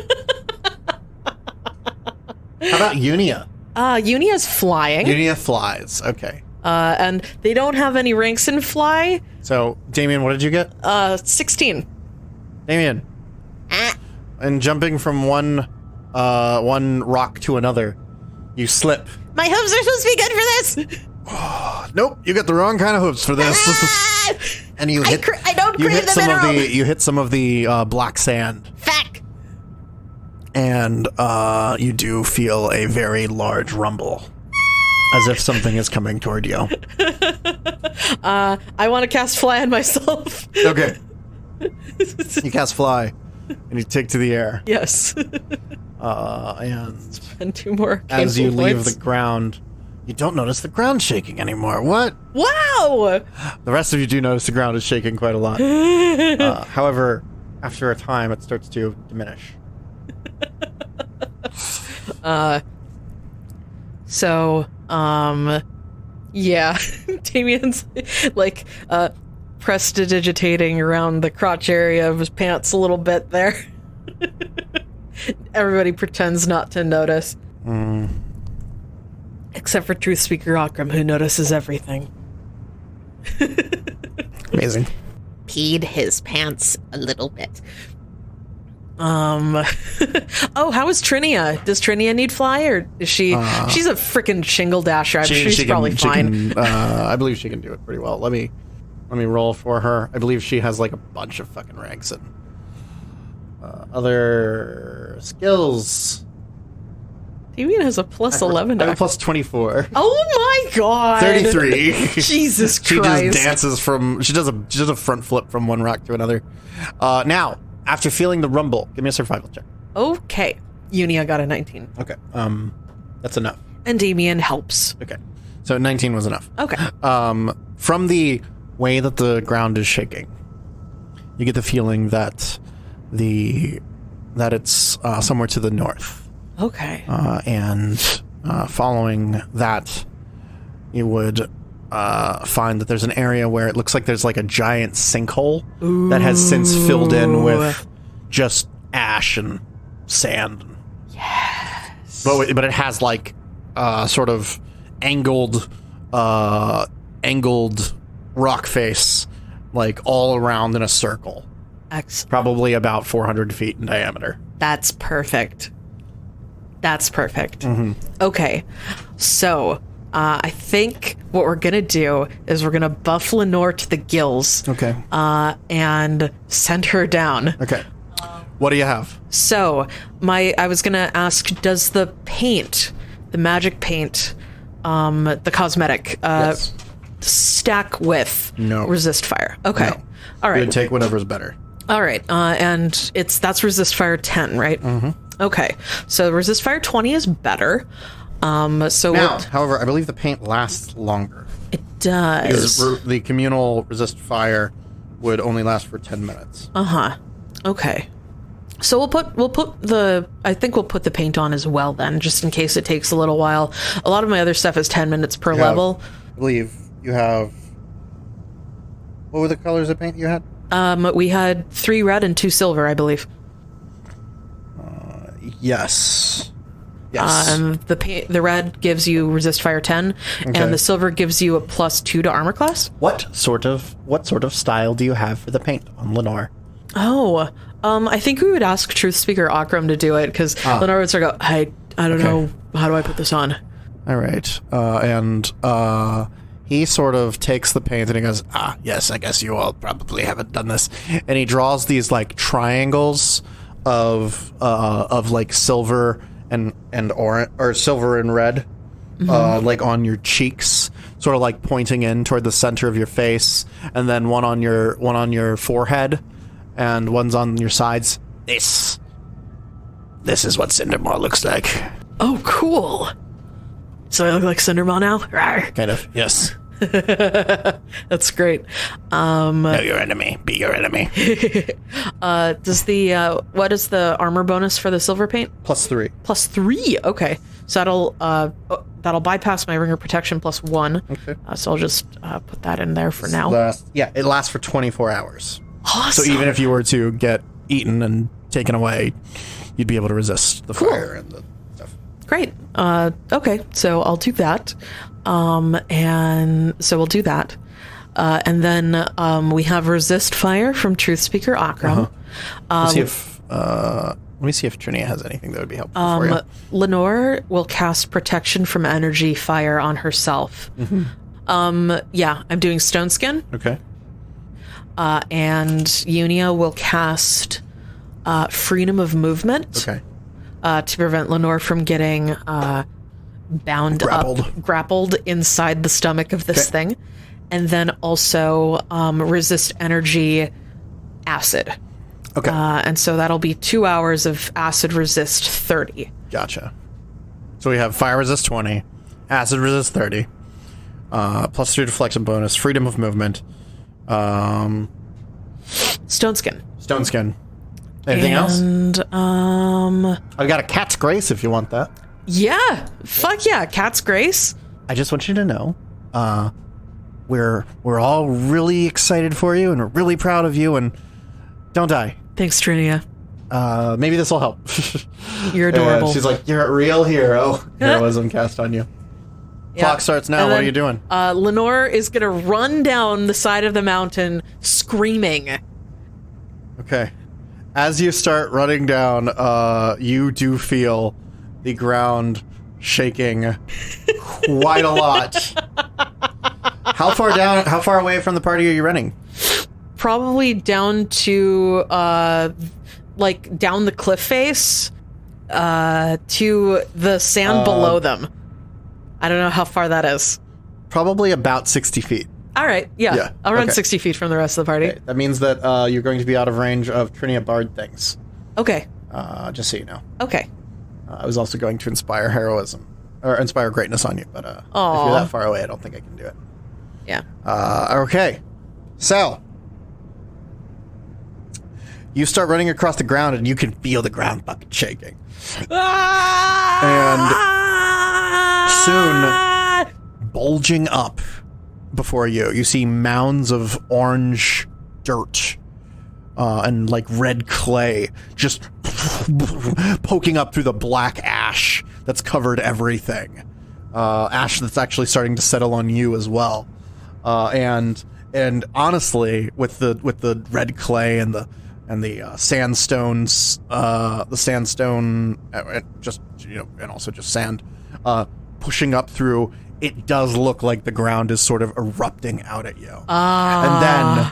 How about Unia? Unia's flying. Unia flies. Okay. And they don't have any ranks in fly. So, Damien, what did you get? 16. Damien. And jumping from one rock to another, you slip. My hooves are supposed to be good for this. Nope, you got the wrong kind of hooves for this. And you hit. I don't crave the mineral. You hit some of the black sand. Fuck. And you do feel a very large rumble, as if something is coming toward you. I want to cast fly on myself. Okay. You cast fly, and you take to the air. Yes. And And 2 more. as you painful leave points. the ground, you don't notice the ground shaking anymore. What? Wow! The rest of you do notice the ground is shaking quite a lot. However, after a time, it starts to diminish. Yeah. Damien's like prestidigitating around the crotch area of his pants a little bit there. Everybody pretends not to notice. Except for Truth Speaker Akram, who notices everything. Amazing. Peed his pants a little bit. Oh, how is Trinia? Does Trinia need fly, or is she? She's a freaking shingle dasher. I'm sure she's probably fine. I believe she can do it pretty well. Let me roll for her. I believe she has like a bunch of fucking ranks and other skills. Damien has a plus 11 I have a to plus 24. Oh my god. 33. Jesus She Christ. just dances she does a front flip from one rock to another. Now, after feeling the rumble, give me a survival check. Okay. Unia got a 19. Okay. That's enough. And Damien helps. Okay. So 19 was enough. Okay. From the way that the ground is shaking, you get the feeling that it's somewhere to the north. Okay. And following that, you would find that there's an area where it looks like there's like a giant sinkhole that has since filled in with just ash and sand. Yes. But it has like sort of angled rock face, like all around in a circle. Excellent. Probably about 400 feet in diameter. That's perfect. Okay. So, I think what we're going to do is we're going to buff Lenore to the gills. Okay. And send her down. Okay. What do you have? So, I was going to ask, does the paint, the magic paint, the cosmetic, Yes. stack with No. resist fire? Okay. No. All right. You would take whatever's better. All right. And that's resist fire 10, right? Mm-hmm. Okay. So resist fire 20 is better. However, I believe the paint lasts longer. It does. Because the communal resist fire would only last for 10 minutes. Okay. So we'll put the paint on as well then, just in case it takes a little while. A lot of my other stuff is 10 minutes per level. I believe you have... What were the colors of paint you had? We had 3 red and 2 silver, I believe. Yes. The red gives you resist fire 10, and the silver gives you a +2 to armor class. What sort of style do you have for the paint on Lenore? Oh, I think we would ask Truth Speaker Akram to do it, because Lenore would sort of go, I don't know, how do I put this on? All right. He sort of takes the paint and he goes, yes, I guess you all probably haven't done this. And he draws these like triangles of like silver and orange, or silver and red, like on your cheeks, sort of like pointing in toward the center of your face, and then one on your forehead, and one's on your sides. This is what Cindermaw looks like. Oh, cool. So I look like Cindermaw now? Rawr. Kind of, yes. That's great. Know your enemy. Be your enemy. Does what is the armor bonus for the silver paint? +3. +3. Okay. So that'll bypass my ringer protection +1. Okay. So I'll just put that in there for now. It lasts for 24 hours. Awesome. So even if you were to get eaten and taken away, you'd be able to resist the fire and the stuff. Great. Okay. So I'll do that. And so we'll do that. And then we have resist fire from Truth Speaker Akram. Let me see if Trinia has anything that would be helpful for you. Lenore will cast protection from energy fire on herself. I'm doing Stone Skin. Okay. And Unia will cast freedom of movement. Okay. To prevent Lenore from getting grappled inside the stomach of this thing. And then also resist energy acid. Okay. And so that'll be 2 hours of acid resist 30. Gotcha. So we have fire resist 20, acid resist 30, +3 deflection bonus, freedom of movement, Stone Skin. Stone Skin. Anything else? And I've got a Cat's Grace if you want that. yeah, fuck yeah, Cat's Grace. I just want you to know, we're all really excited for you and we're really proud of you, and don't die. Thanks, Trinia. Maybe this will help. You're adorable. She's like, you're a real hero. Heroism cast on you. Yeah. Clock starts now. And What then, are you doing? Lenore is gonna run down the side of the mountain screaming. Okay. As you start running down, you do feel the ground shaking quite a lot. How far away from the party are you running? Probably down to like down the cliff face, to the sand below them. I don't know how far that is. Probably about 60 feet. All right, yeah. I'll run 60 feet from the rest of the party. Okay. That means that you're going to be out of range of Trinia Bard things. Okay. Just so you know. Okay. I was also going to inspire heroism, or inspire greatness on you, but if you're that far away, I don't think I can do it. Yeah. Okay. So, you start running across the ground, and you can feel the ground fucking shaking. And soon, bulging up before you, you see mounds of orange dirt and like red clay just poking up through the black ash that's covered everything. Ash that's actually starting to settle on you as well. And honestly, with the red clay and the sandstones, just and also just sand pushing up through, it does look like the ground is sort of erupting out at you. And then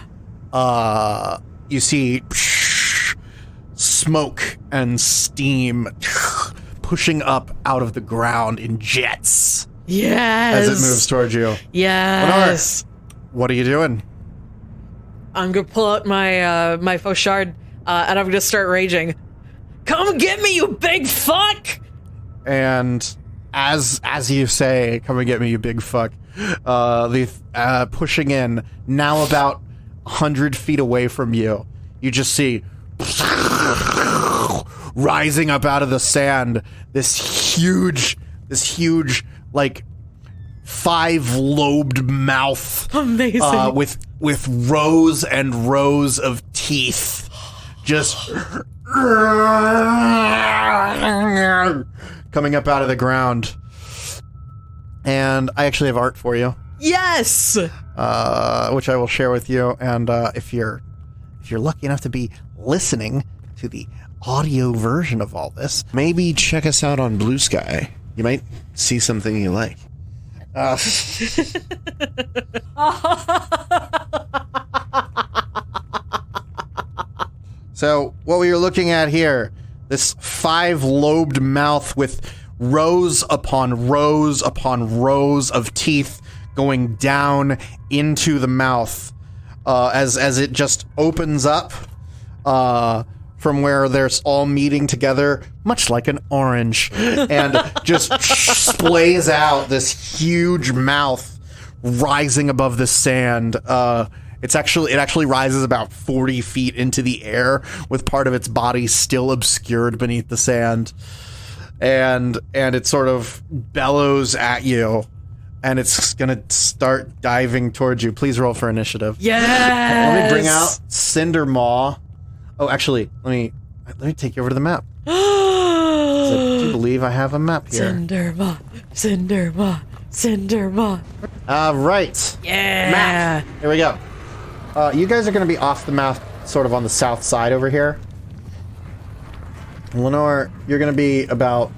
you see smoke and steam pushing up out of the ground in jets. Yes. As it moves towards you. Yes. Lenore, what are you doing? I'm gonna pull out my my faux shard, and I'm gonna start raging. Come get me, you big fuck! And as you say, come and get me, you big fuck. The pushing in, now about 100 feet away from you, you just see rising up out of the sand this huge like 5-lobed mouth. Amazing. With rows and rows of teeth just coming up out of the ground. And I actually have art for you. Yes. Which I will share with you. And if you're lucky enough to be listening to the audio version of all this, maybe check us out on BlueSky. You might see something you like. So what we are looking at here, this 5-lobed mouth with rows upon rows upon rows of teeth going down into the mouth, as it just opens up from where they're all meeting together, much like an orange, and just splays out this huge mouth rising above the sand. It actually rises about 40 feet into the air, with part of its body still obscured beneath the sand, and it sort of bellows at you, and it's gonna start diving towards you. Please roll for initiative. Yes. Let me bring out Cindermaw. Oh, actually, let me take you over to the map. So, do you believe I have a map here? Cindermaw. Right. Yeah. Map. Here we go. You guys are going to be off the map, sort of on the south side over here. Lenore, you're going to be about...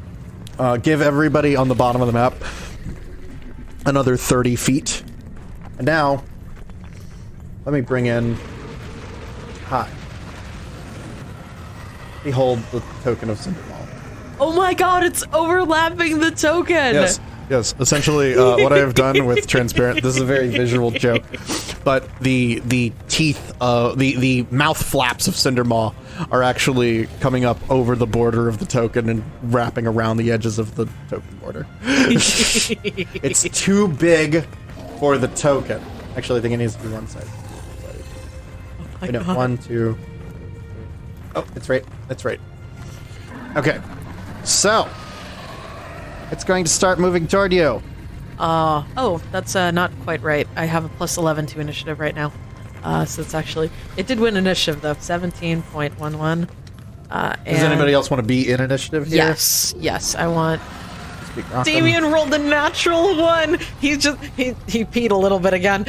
give everybody on the bottom of the map another 30 feet. And now, let me bring in... Hi. Behold the token of Cindermaw. Oh my god, it's overlapping the token. Yes. Essentially, what I have done with transparent. This is a very visual joke, but the teeth, the mouth flaps of Cindermaw are actually coming up over the border of the token and wrapping around the edges of the token border. It's too big for the token. Actually, I think it needs to be one side. Oh my God. 1, 2. Oh, it's right. That's right. Okay, so it's going to start moving toward you. Oh, that's not quite right. I have a plus 11 to initiative right now. So it's actually... It did win initiative, though. 17.11. Does anybody else want to be in initiative here? Yes, I want... Damien rolled a natural 1! He peed a little bit again.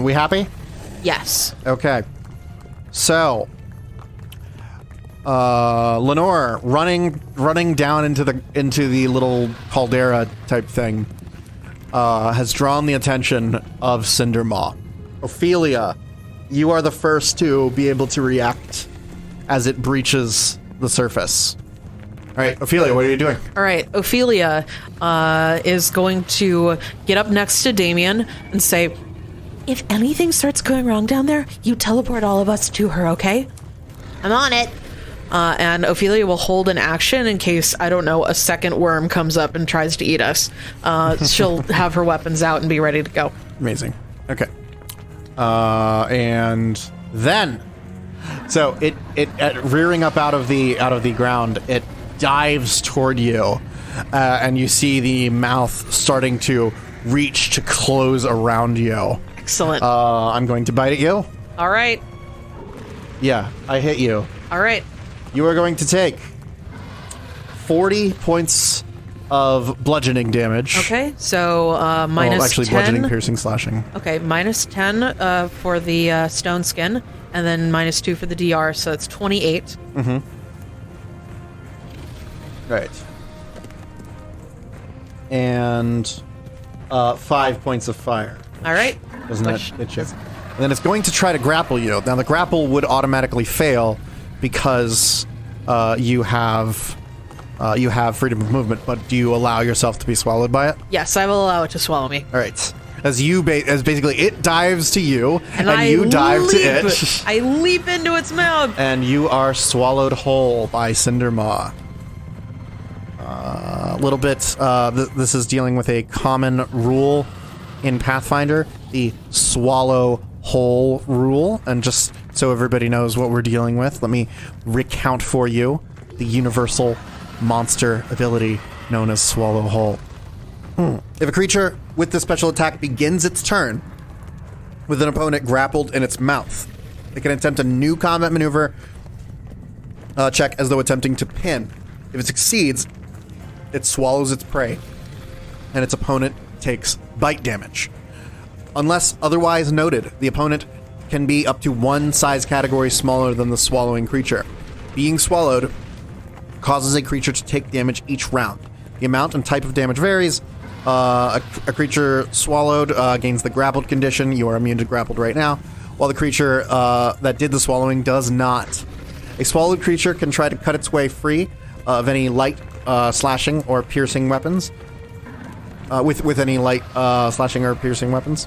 We happy? Yes. Okay. So, Lenore running down into the little caldera type thing has drawn the attention of Cindermaw. Ophelia, you are the first to be able to react as it breaches the surface. All right, Ophelia, what are you doing? All right, Ophelia is going to get up next to Damien and say, "If anything starts going wrong down there, you teleport all of us to her, okay?" I'm on it. And Ophelia will hold an action in case, I don't know, a second worm comes up and tries to eat us. She'll have her weapons out and be ready to go. Amazing. Okay. And then, so it rearing up out of the ground, it dives toward you, and you see the mouth starting to reach to close around you. Excellent. I'm going to bite at you. All right. Yeah, I hit you. All right. You are going to take 40 points of bludgeoning damage. Okay, so minus actually, 10. bludgeoning, piercing, slashing. Okay, minus 10 for the stone skin, and then minus 2 for the DR, so it's 28. Mm-hmm. Right. And 5 points of fire. All right. Doesn't that hit you? And then it's going to try to grapple you. Now, the grapple would automatically fail because you have freedom of movement, but do you allow yourself to be swallowed by it? Yes, I will allow it to swallow me. All right. As basically it dives to you, and I you dive to it. I leap into its mouth. And you are swallowed whole by Cindermaw. A little bit, this is dealing with a common rule in Pathfinder, the swallow whole rule. And just so everybody knows what we're dealing with, let me recount for you the universal monster ability known as swallow whole. If a creature with this special attack begins its turn with an opponent grappled in its mouth, it can attempt a new combat maneuver check as though attempting to pin. If it succeeds, it swallows its prey, and its opponent takes bite damage. Unless otherwise noted, the opponent can be up to one size category smaller than the swallowing creature. Being swallowed causes a creature to take damage each round. The amount and type of damage varies. A creature swallowed gains the grappled condition. You are immune to grappled right now, while the creature that did the swallowing does not. A swallowed creature can try to cut its way free of any light slashing or piercing weapons. With any light slashing or piercing weapons.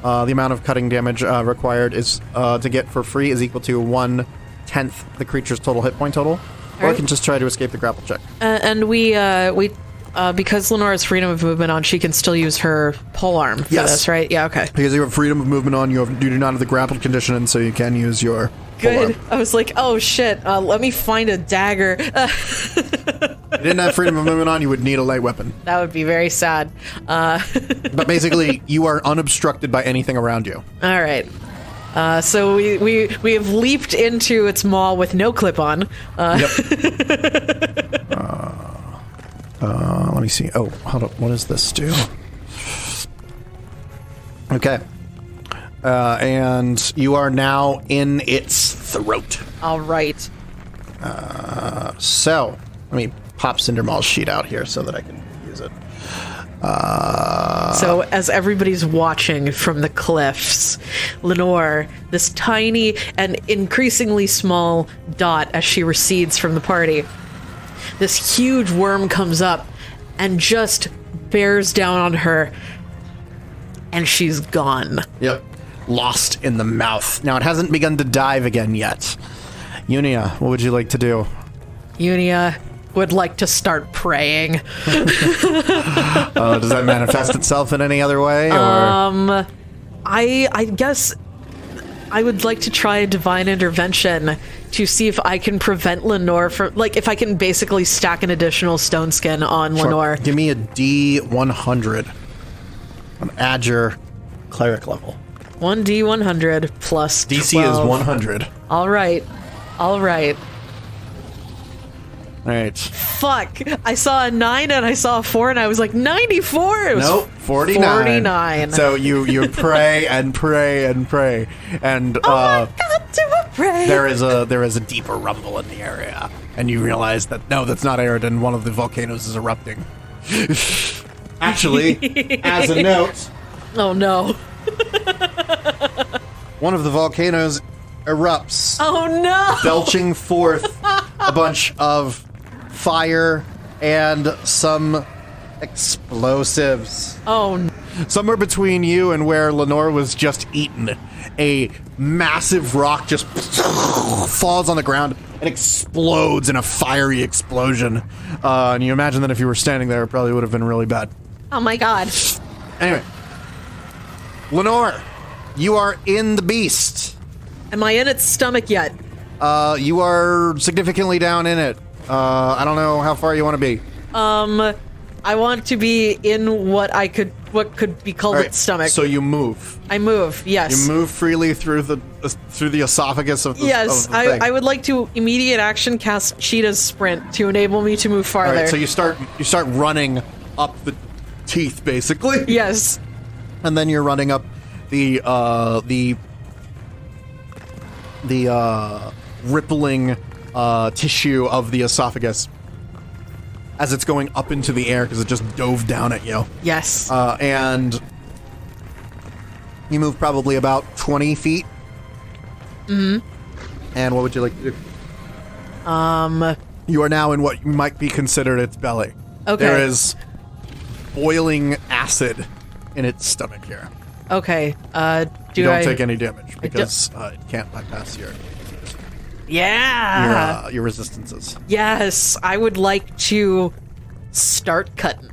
The amount of cutting damage required is to get for free is equal to 1/10 the creature's total hit point total. Or it can just try to escape the grapple check. And we because Lenore has freedom of movement on, she can still use her polearm for this, right? Yeah, okay. Because you have freedom of movement on, you do not have the grappled condition, and so you can use your Good. polearm. I was like, oh shit, let me find a dagger. If you didn't have freedom of movement on, you would need a light weapon. That would be very sad. But basically, you are unobstructed by anything around you. All right. So we have leaped into its maw with no clip on. Yep. Let me see. Oh, hold up. What does this do? Okay. And you are now in its throat. All right. So, let me pop Cindermaw's sheet out here so that I can use it. So as everybody's watching from the cliffs, Lenore, this tiny and increasingly small dot as she recedes from the party, this huge worm comes up and just bears down on her, and she's gone. Yep. Lost in the mouth. Now, it hasn't begun to dive again yet. Unia, what would you like to do? Unia would like to start praying. Does that manifest itself in any other way? Or? I guess I would like to try a divine intervention to see if I can prevent Lenore from, like, if I can basically stack an additional stone skin on Lenore. Give me a D100. Add your cleric level. 1D100 plus 12. DC is 100. All right. All right. Fuck. I saw a 9 and I saw a 4 and I was like, 94. It was Nope, 49. 49. So you pray and pray and pray. And oh my God, do a pray. there is a deeper rumble in the area. And you realize that, no, that's not Aridin. One of the volcanoes is erupting. Actually, as a note... Oh, no. One of the volcanoes erupts, Oh no! belching forth a bunch of fire and some explosives. Oh no. Somewhere between you and where Lenore was just eaten, a massive rock just falls on the ground and explodes in a fiery explosion. And you imagine that if you were standing there, it probably would have been really bad. Oh my god. Anyway, Lenore, you are in the beast. Am I in its stomach yet? You are significantly down in it. I don't know how far you want to be. I want to be in what could be called its stomach. So you move. I move, yes. You move freely through the esophagus of the Yes, of the thing. I would like to immediate action cast Cheetah's Sprint to enable me to move farther. All right, so you start running up the teeth, basically. Yes. And then you're running up the rippling tissue of the esophagus as it's going up into the air because it just dove down at you. Yes. And you move probably about 20 feet. Mm-hmm. And what would you like to do? You are now in what might be considered its belly. Okay. There is boiling acid in its stomach here. Okay. You don't take any damage because it can't bypass your resistances. Yes, I would like to start cutting.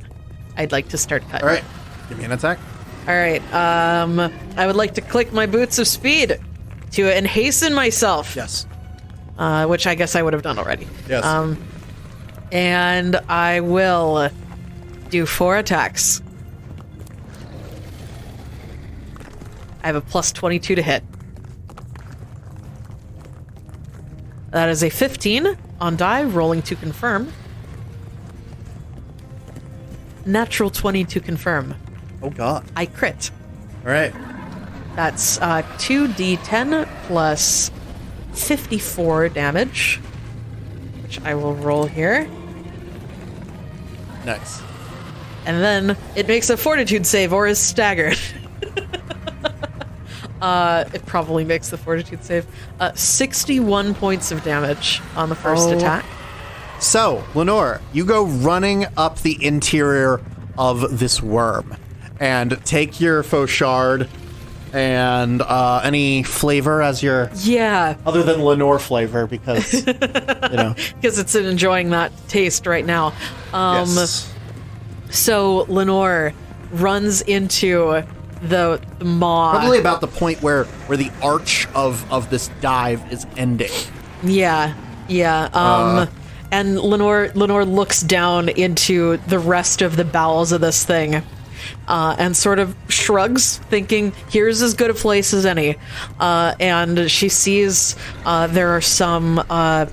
I'd like to start cutting. All right, give me an attack. All right. I would like to click my boots of speed and hasten myself. Yes. Which I guess I would have done already. Yes. And I will do 4 attacks. I have a plus 22 to hit. That is a 15 on die, rolling to confirm. Natural 20 to confirm. Oh God. I crit. All right. That's 2d10 plus 54 damage, which I will roll here. Nice. And then it makes a fortitude save or is staggered. It probably makes the fortitude save. 61 points of damage on the first attack. So, Lenore, you go running up the interior of this worm and take your faux shard and any flavor as your... Yeah. Other than Lenore flavor, because, you know. Because it's enjoying that taste right now. Yes. So Lenore runs into the maw. Probably about the point where the arch of this dive is ending. Yeah. And Lenore looks down into the rest of the bowels of this thing, and sort of shrugs, thinking, here's as good a place as any. And she sees there are some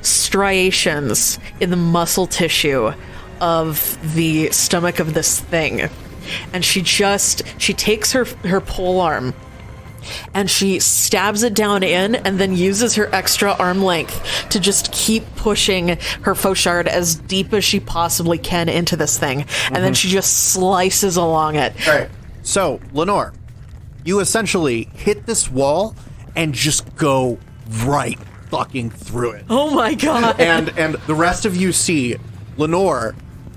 striations in the muscle tissue of the stomach of this thing. And she takes her pole arm and she stabs it down in and then uses her extra arm length to just keep pushing her faux shard as deep as she possibly can into this thing. And then she just slices along it. All right. So, Lenore, you essentially hit this wall and just go right fucking through it. Oh my god. And the rest of you see Lenore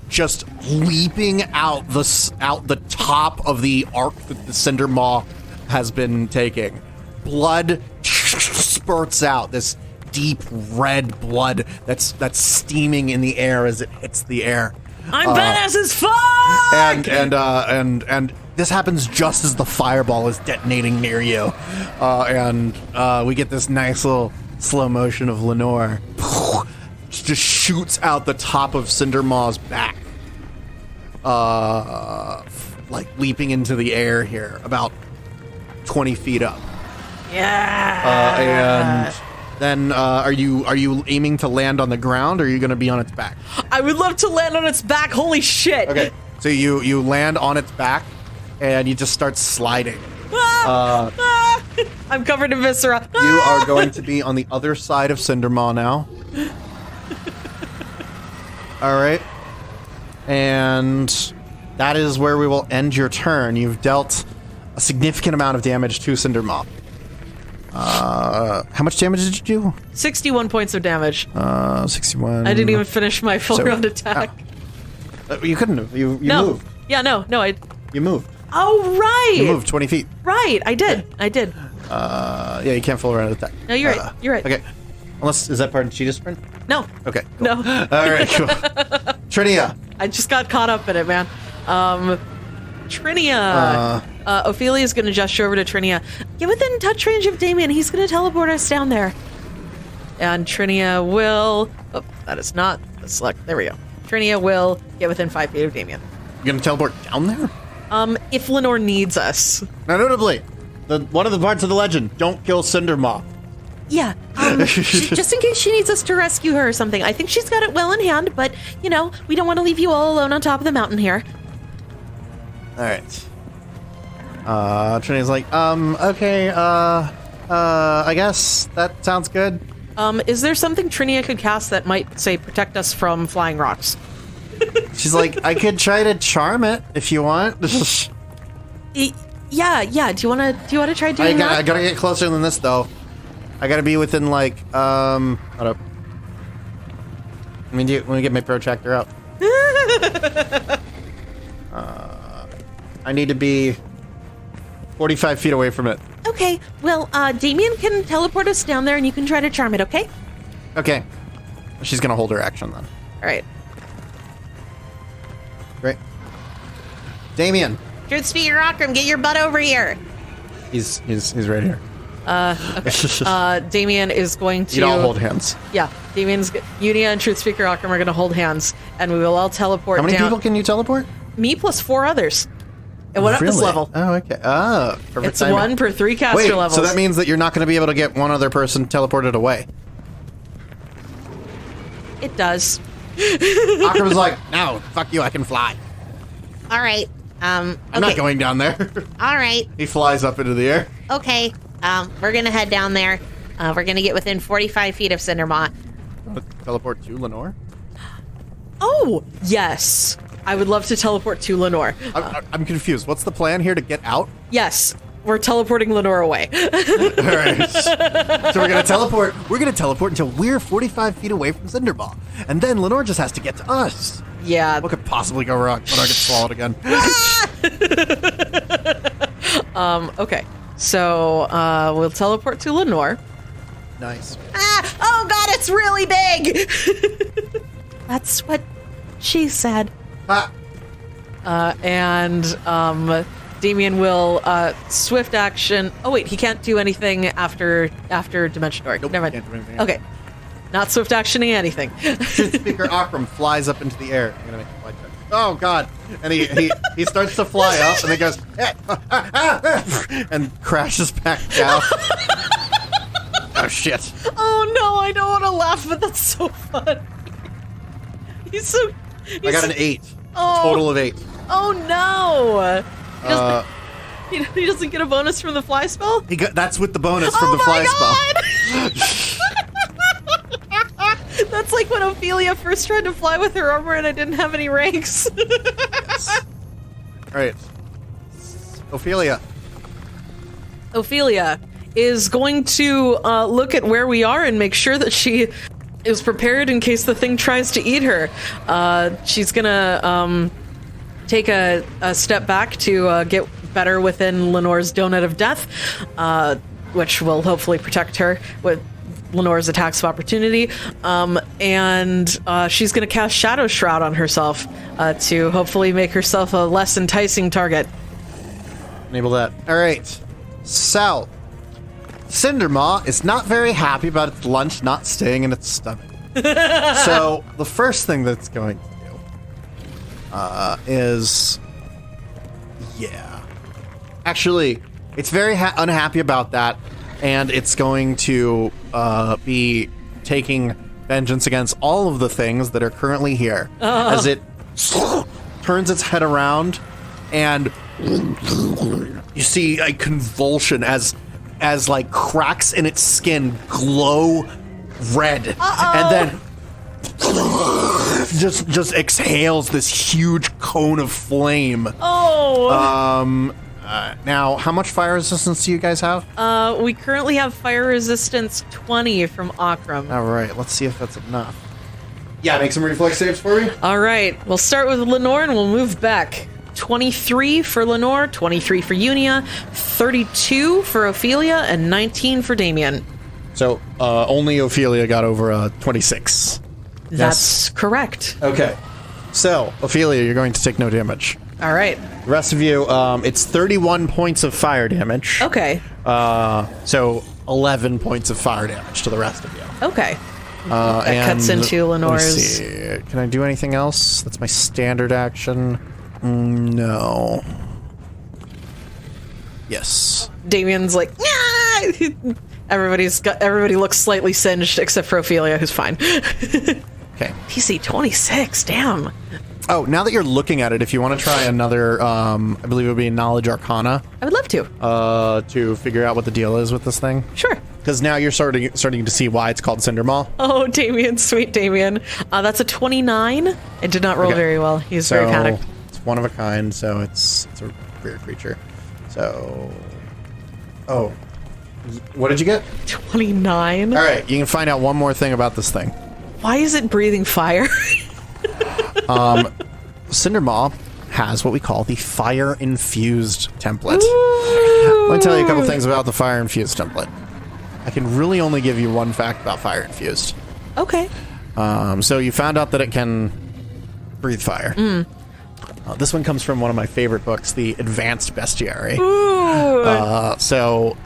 just leaping out the top of the arc that the Cindermaw has been taking. Blood spurts out, this deep red blood that's steaming in the air as it hits the air. I'm badass as fuck! And this happens just as the fireball is detonating near you. And we get this nice little slow motion of Lenore just shoots out the top of Cindermaw's back. Like leaping into the air here, about 20 feet up. Yeah. And then are you aiming to land on the ground, or are you going to be on its back? I would love to land on its back. Holy shit. Okay. So you land on its back and you just start sliding. I'm covered in viscera. You are going to be on the other side of Cindermaw now. All right. And that is where we will end your turn. You've dealt a significant amount of damage to Cindermaw. How much damage did you do? 61 points of damage. 61. I didn't even finish my full round attack. You couldn't have. You No. moved. Yeah, no, I. You moved. Oh, right. You moved 20 feet. Right, I did. I did. Yeah, you can't full round attack. No, you're right. You're right. Okay. Unless, is that part of cheetah sprint? No. Okay. Cool. No. All right, cool. Trinia. I just got caught up in it, man. Trinia. Ophelia is going to gesture over to Trinia. Get within touch range of Damien. He's going to teleport us down there. And Trinia will... Oh, that is not the select. There we go. Trinia will get within 5 feet of Damien. You gonna teleport down there? If Lenore needs us. Now, notably, one of the parts of the legend, don't kill Cindermaw. Yeah. Just in case she needs us to rescue her or something. I think she's got it well in hand, but, we don't want to leave you all alone on top of the mountain here. All right. Trinia's like, okay, I guess that sounds good. Is there something Trinia could cast that might, say, protect us from flying rocks? She's like, I could try to charm it if you want. Yeah. Do you wanna try doing that? I gotta get closer than this though. I gotta be within like, hold up. Let me get my protractor out. I need to be 45 feet away from it. Okay, well, Damien can teleport us down there and you can try to charm it, okay? Okay. She's gonna hold her action then. Alright. Great. Damien. Truth Speaker Rockram, get your butt over here. He's right here. Okay. Damien is going to... You'd all hold hands. Yeah, Unia and Truth Speaker Rockram are going to hold hands, and we will all teleport How many down. people can you teleport? Me plus 4 others. It went up this level. Oh, okay. Oh, perfect It's timing. 1 per 3 caster Wait, levels. so that means that you're not going to be able to get one other person teleported away. It does. Akram's like, no, fuck you, I can fly. All right. I'm not going down there. All right. He flies up into the air. Okay. We're gonna head down there. We're gonna get within 45 feet of Cindermaw. Teleport to Lenore? Oh, yes. I would love to teleport to Lenore. I'm confused. What's the plan here to get out? Yes, we're teleporting Lenore away. All right. So we're gonna teleport. We're gonna teleport until we're 45 feet away from Cindermaw, and then Lenore just has to get to us. Yeah. What could possibly go wrong? Lenore gets swallowed again. Okay. So we'll teleport to Lenore. Nice. Oh God, it's really big. That's what she said. Ah. And Damien will swift action. Oh wait, he can't do anything after Dimension Door. Nope, Never mind. can't do anything. Okay, not swift actioning anything. Truth Speaker Akram flies up into the air. I'm gonna make a flight check. Oh God! And he starts to fly up, and then goes and crashes back down. Oh shit! Oh no, I don't want to laugh, but that's so fun. I got an 8. Oh. A total of 8. Oh no! He doesn't get a bonus from the fly spell? That's with the bonus from the fly spell. That's like when Ophelia first tried to fly with her armor and I didn't have any ranks. All right, Ophelia. Ophelia is going to look at where we are and make sure that she is prepared in case the thing tries to eat her. She's gonna take a step back to get better within Lenore's donut of death, which will hopefully protect her with Lenore's attacks of opportunity. And she's gonna cast Shadow Shroud on herself to hopefully make herself a less enticing target. Enable that. All right, so Cindermaw is not very happy about its lunch not staying in its stomach. So the first thing that's going to do is, actually, it's very unhappy about that, and it's going to be taking vengeance against all of the things that are currently here as it turns its head around, and you see a convulsion as like cracks in its skin glow red, and then just exhales this huge cone of flame. Now, how much fire resistance do you guys have? We currently have fire resistance 20 from Akram. All right, let's see if that's enough. Yeah, make some reflex saves for me. All right, we'll start with Lenore and we'll move back. 23 for Lenore, 23 for Unia, 32 for Ophelia, and 19 for Damien. So, only Ophelia got over a 26. That's correct. Okay. So, Ophelia, you're going to take no damage. All right. The rest of you, it's 31 points of fire damage. Okay. So 11 points of fire damage to the rest of you. Okay. That cuts into Lenore's. Let me see. Can I do anything else? That's my standard action. No. Yes. Damien's like, nah! Everybody looks slightly singed except for Ophelia, who's fine. Okay. PC 26, damn. Oh, now that you're looking at it, if you want to try another, I believe it would be Knowledge Arcana. I would love to figure out what the deal is with this thing. Sure. Because now you're starting to see why it's called Cindermaw. Oh, Damien, sweet Damien. That's a 29. It did not roll very well. He's very panicked. It's one of a kind, so it's a rare creature. So, oh, what did you get? 29. All right, you can find out one more thing about this thing. Why is it breathing fire? Cindermaw has what we call the fire-infused template. Ooh. Let me tell you a couple things about the fire-infused template. I can really only give you one fact about fire-infused. Okay. So you found out that it can breathe fire. This one comes from one of my favorite books, the Advanced Bestiary. So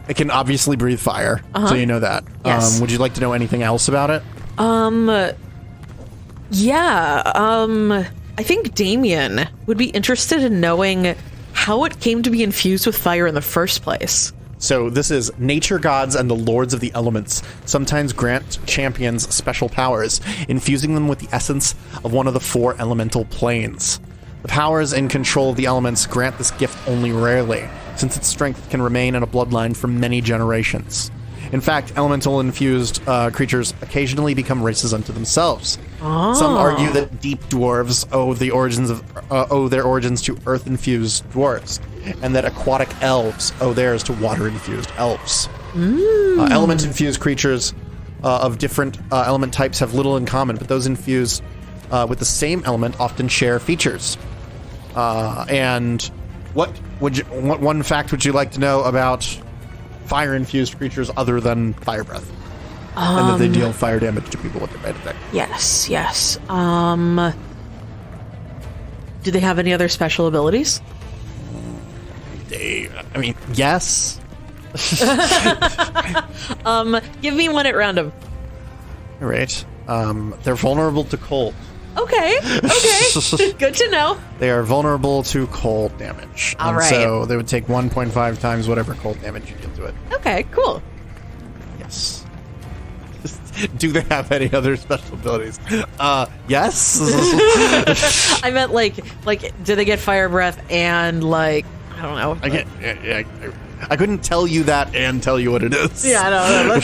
it can obviously breathe fire, so you know that. Yes. Would you like to know anything else about it? Yeah, I think Damien would be interested in knowing how it came to be infused with fire in the first place. So this is nature gods and the lords of the elements sometimes grant champions special powers, infusing them with the essence of one of the 4 elemental planes. The powers in control of the elements grant this gift only rarely, since its strength can remain in a bloodline for many generations. In fact, elemental-infused creatures occasionally become races unto themselves. Some argue that deep dwarves owe their origins to earth-infused dwarves, and that aquatic elves owe theirs to water-infused elves. Element-infused creatures of different element types have little in common, but those infused with the same element often share features. And what one fact would you like to know about fire-infused creatures other than fire breath? And that they deal fire damage to people with their bite attack. Yes. Do they have any other special abilities? Yes. Give me one at random. All right. They're vulnerable to cold. Okay. Good to know. They are vulnerable to cold damage. All right. So they would take 1.5 times whatever cold damage you deal to it. Okay, cool. Yes. Do they have any other special abilities? Yes. I meant like, do they get fire breath and I don't know. I couldn't tell you that and tell you what it is. Yeah, I know.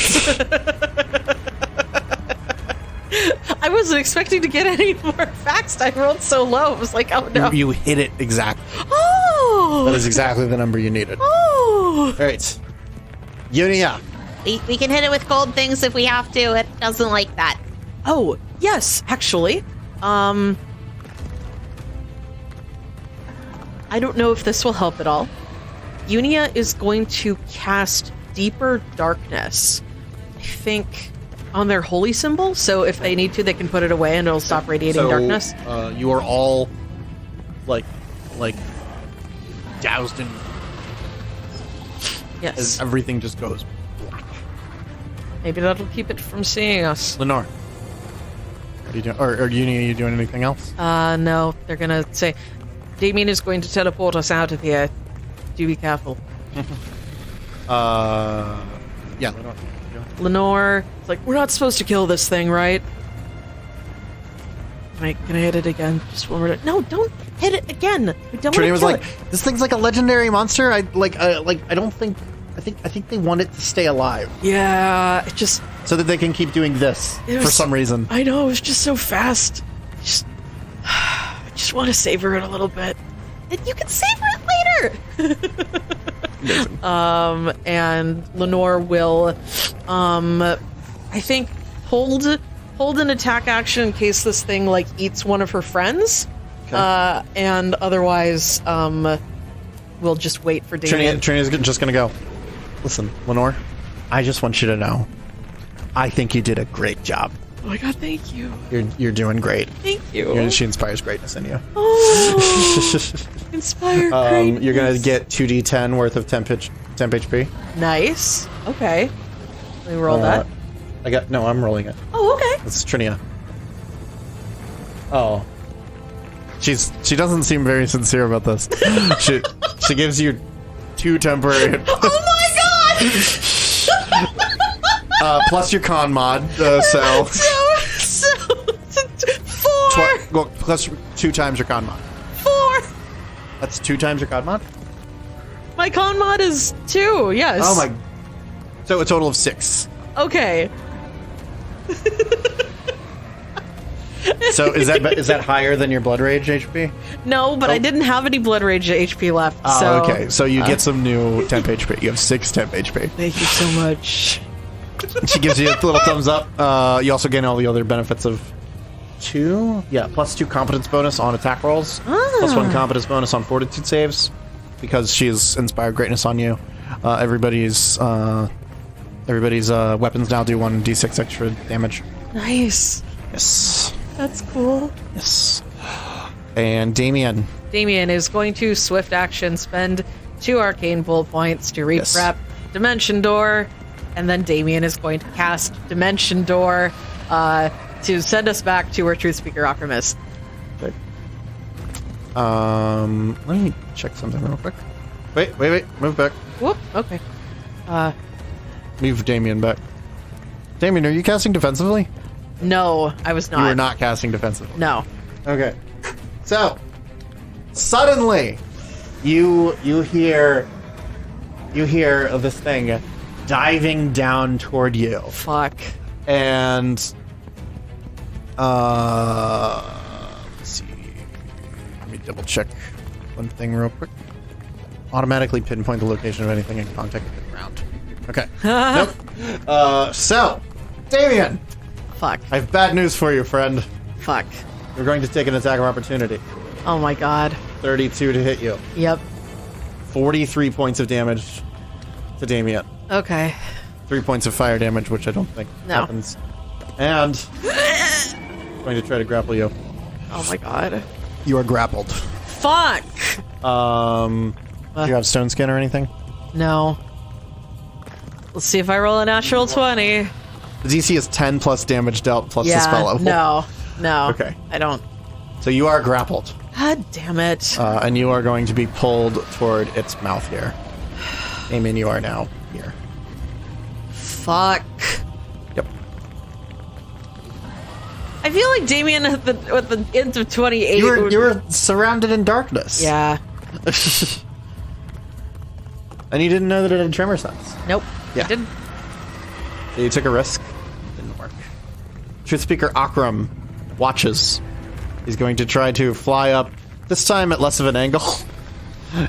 I wasn't expecting to get any more facts. I rolled so low. I was like, oh no. You hit it exactly. Oh. That is exactly the number you needed. Oh. All right. Unia. We can hit it with cold things if we have to. It doesn't like that. Oh, yes, actually. I don't know if this will help at all. Unia is going to cast Deeper Darkness, I think, on their holy symbol. So if they need to, they can put it away and it'll stop radiating darkness. You are all like doused in. Yes. As everything just goes black. Maybe that'll keep it from seeing us. Lenore. What are you doing? Or Unia, are you doing anything else? No. They're gonna say, Damien is going to teleport us out of here. Do be careful. Yeah, Lenore. Lenore, it's like, we're not supposed to kill this thing, right? Can I hit it again? Just one more time. No, don't hit it again. I don't want to was kill like, it. this thing's like a legendary monster. I don't think. I think they want it to stay alive. Yeah, it just... So that they can keep doing this for some reason. I know, it was just so fast. I just want to savor it a little bit. You can savor it And Lenore will, I think, hold an attack action in case this thing like eats one of her friends. Okay. And otherwise, we'll just wait for Damien. Trinia's just gonna go. Listen, Lenore, I just want you to know, I think you did a great job. Oh my god, thank you. You're doing great. Thank you. She inspires greatness in you. Oh, inspired greatness. You're gonna get 2d10 worth of temp HP. Nice. Okay. Let me roll that. I'm rolling it. Oh, okay. This is Trinia. Oh. She doesn't seem very sincere about this. she gives you 2 temporary. Oh my god! Plus your con mod, so 4. plus 2 times your con mod. 4. That's 2 times your con mod. My con mod is 2. Yes. Oh my! So a total of 6. Okay. So is that higher than your blood rage HP? No, but I didn't have any blood rage HP left. Oh, so okay. So you get some new temp HP. You have 6 temp HP. Thank you so much. She gives you a little thumbs up. You also gain all the other benefits of 2. Yeah, plus 2 competence bonus on attack rolls. Plus 1 competence bonus on fortitude saves. Because she's inspired greatness on you. Everybody's weapons now do 1d6 extra damage. Nice. Yes. That's cool. Yes. And Damien. Damien is going to swift action spend 2 arcane pull points to reprep Dimension Door, and then Damien is going to cast Dimension Door to send us back to our Truth Speaker Ochromist. Okay. Let me check something real quick. Wait. Move back. Whoop. Okay. Move Damien back. Damien, are you casting defensively? No, I was not. You were not casting defensively. No. Okay. So, suddenly, you hear this thing diving down toward you. Fuck. And let's see. Let me double check one thing real quick. Automatically pinpoint the location of anything in contact with the ground. Okay. Nope. So, Damien. Fuck. I have bad news for you, friend. Fuck. You're going to take an attack of opportunity. Oh my god. 32 to hit you. Yep. 43 points of damage to Damien. Okay. 3 points of fire damage, which I don't think happens. And going to try to grapple you. Oh my god. You are grappled. Fuck. Do you have stone skin or anything? No. Let's see if I roll a natural 20. The DC is 10 plus damage dealt plus the spell level. No. Okay. I don't. So you are grappled. God damn it. And you are going to be pulled toward its mouth here. Damien, you are now here. Fuck. Yep. I feel like Damien at the end of 28. You were surrounded in darkness. Yeah. And you didn't know that it had tremor sense. Nope. Yeah. I didn't. So you took a risk. Didn't work. Truth Speaker Akram watches. He's going to try to fly up, this time at less of an angle.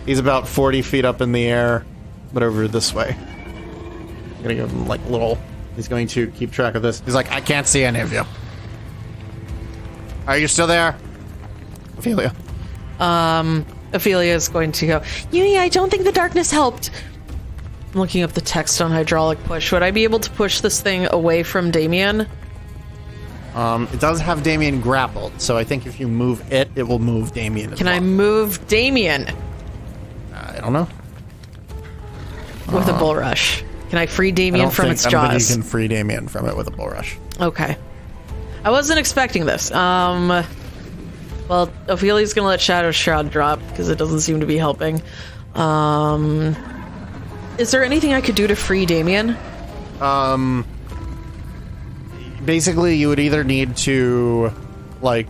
He's about 40 feet up in the air, but over this way. I'm going to give him like a little... He's going to keep track of this. He's like, I can't see any of you. Are you still there? Ophelia. Ophelia is going to go, Yui, I don't think the darkness helped. I'm looking up the text on hydraulic push. Would I be able to push this thing away from Damien? It does have Damien grappled, so I think if you move it, it will move Damien as Can well. I move Damien I don't know. with a bull rush? Can I free Damien from its I don't think jaws? you can free Damien from it with a bull rush. Okay. I wasn't expecting this. Well, Ophelia's gonna let Shadow Shroud drop because it doesn't seem to be helping. Is there anything I could do to free Damien? Basically, you would either need to, like,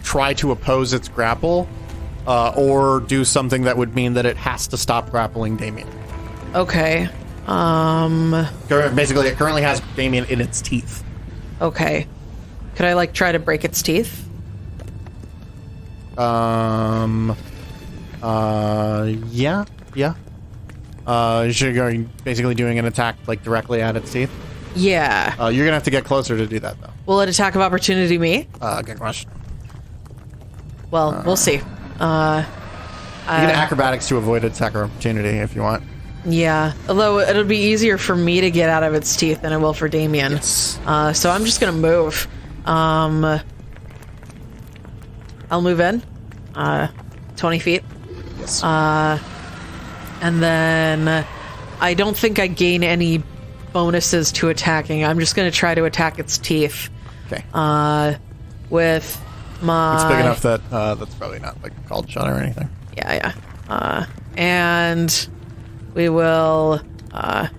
try to oppose its grapple, or do something that would mean that it has to stop grappling Damien. Okay. Basically, it currently has Damien in its teeth. Okay. Could I, like, try to break its teeth? Yeah. You're basically doing an attack like directly at its teeth. Yeah. You're gonna have to get closer to do that though. Will it attack of opportunity me? Good question. Well, we'll see. You can acrobatics to avoid attack or opportunity if you want. Yeah. Although it'll be easier for me to get out of its teeth than it will for Damien. Yes. So I'm just gonna move. I'll move in. 20 feet. Yes. And then I don't think I gain any bonuses to attacking. I'm just going to try to attack its teeth. Okay. With my... It's big enough that that's probably not like a called shot or anything. Yeah. And we will... I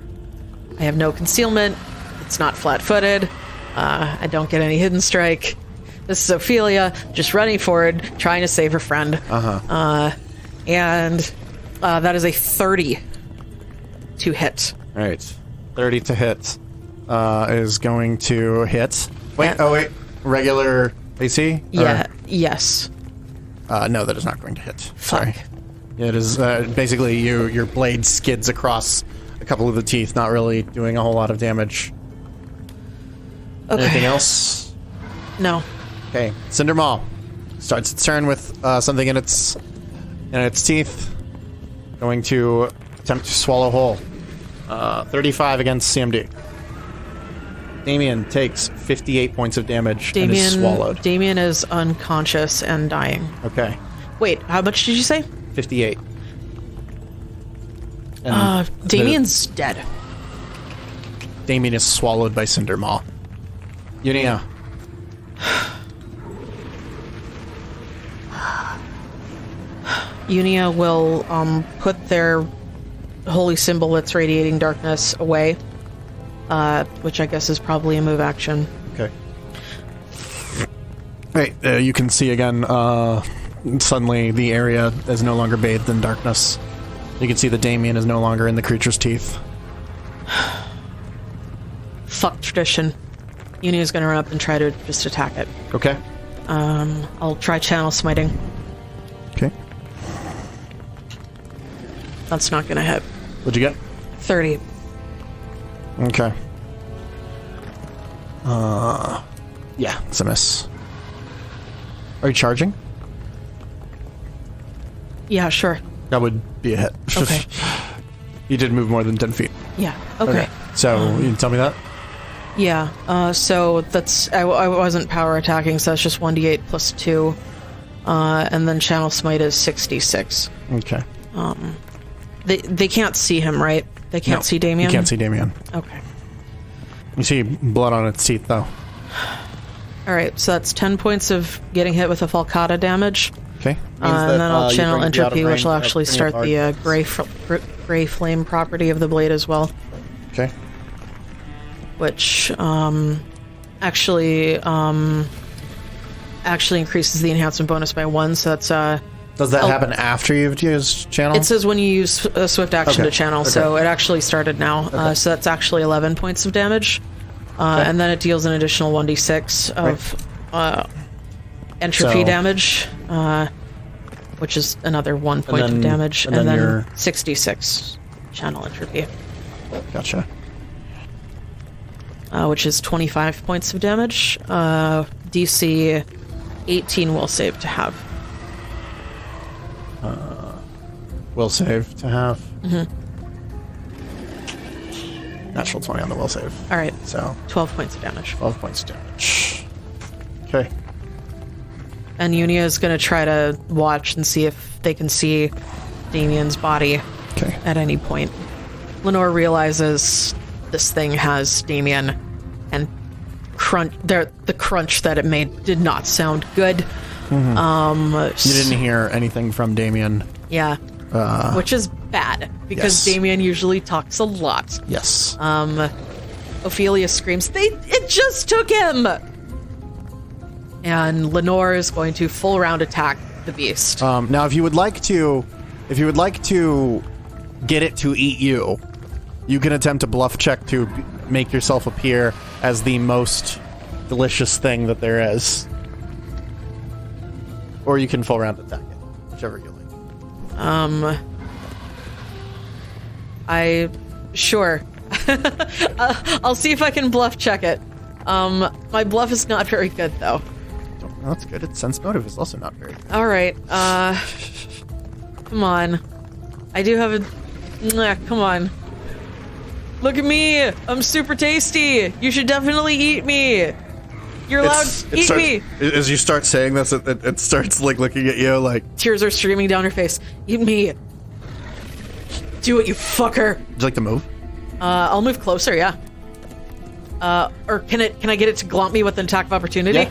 have no concealment. It's not flat-footed. I don't get any hidden strike. This is Ophelia just running forward, trying to save her friend. And that is a 30 to hit. All right. 30 to hit is going to hit. Wait, regular AC? Yeah, yes. No, that is not going to hit. Fuck. Sorry. It is basically your blade skids across a couple of the teeth, not really doing a whole lot of damage. Okay. Anything else? No. Okay. Cindermaw starts its turn with something in its teeth. Going to attempt to swallow whole. 35 against CMD. Damien takes 58 points of damage and is swallowed. Damien is unconscious and dying. Okay. Wait, how much did you say? 58. And Damien's dead. Damien is swallowed by Cindermaw. Unia. Unia will put their holy symbol that's radiating darkness away, which I guess is probably a move action. Okay. Right, you can see again, suddenly the area is no longer bathed in darkness. You can see that Damien is no longer in the creature's teeth. Fuck tradition. Unia's gonna run up and try to just attack it. Okay. I'll try channel smiting. Okay. That's not gonna hit. What'd you get? 30. Okay. Yeah, it's a miss. Are you charging? Yeah, sure. That would be a hit. Okay. You did move more than 10 feet. Yeah, okay. So, you can tell me that? Yeah, so that's... I wasn't power attacking, so that's just 1d8 plus 2. And then channel smite is 66. Okay. They can't see him, right? They can't see Damien? You can't see Damien. Okay. You see blood on its teeth, though. Alright, so that's 10 points of getting hit with a falcata damage. Okay. And then I'll channel entropy, which will actually start the gray flame property of the blade as well. Okay. Which actually increases the enhancement bonus by 1, so that's Does that happen after you've used channel? it says when you use a swift action Okay. to channel, so it actually started now. Okay. So that's actually 11 points of damage. And then it deals an additional 1d6 of entropy damage, which is another 1 point of damage, and then 66 channel entropy. Gotcha. Which is 25 points of damage. DC 18 will save to have. Will save to have. Natural 20 on the will save. Alright, So, 12 points of damage. 12 points of damage. Okay. And Unia is going to try to watch and see if they can see Damien's body Okay. at any point. Lenore realizes this thing has Damien, and the crunch that it made did not sound good. You didn't hear anything from Damien. Yeah. Which is bad, because Yes. Damien usually talks a lot. Yes. Ophelia screams, it just took him! And Lenore is going to full round attack the beast. Now, if you would like to get it to eat you, you can attempt a bluff check to make yourself appear as the most delicious thing that there is. Or you can full round attack it, whichever you like. Sure. I'll see if I can bluff check it. My bluff is not very good, though. Oh, that's good. Its sense motive is also not very good. All right. Come on. I do have a... come on. Look at me. I'm super tasty. You should definitely eat me. You're allowed to eat me. As you start saying this, it starts like looking at you like... Tears are streaming down her face. Eat me. Do it, you fucker. Would you like to move? I'll move closer, yeah. Or can I get it to glomp me with an attack of opportunity?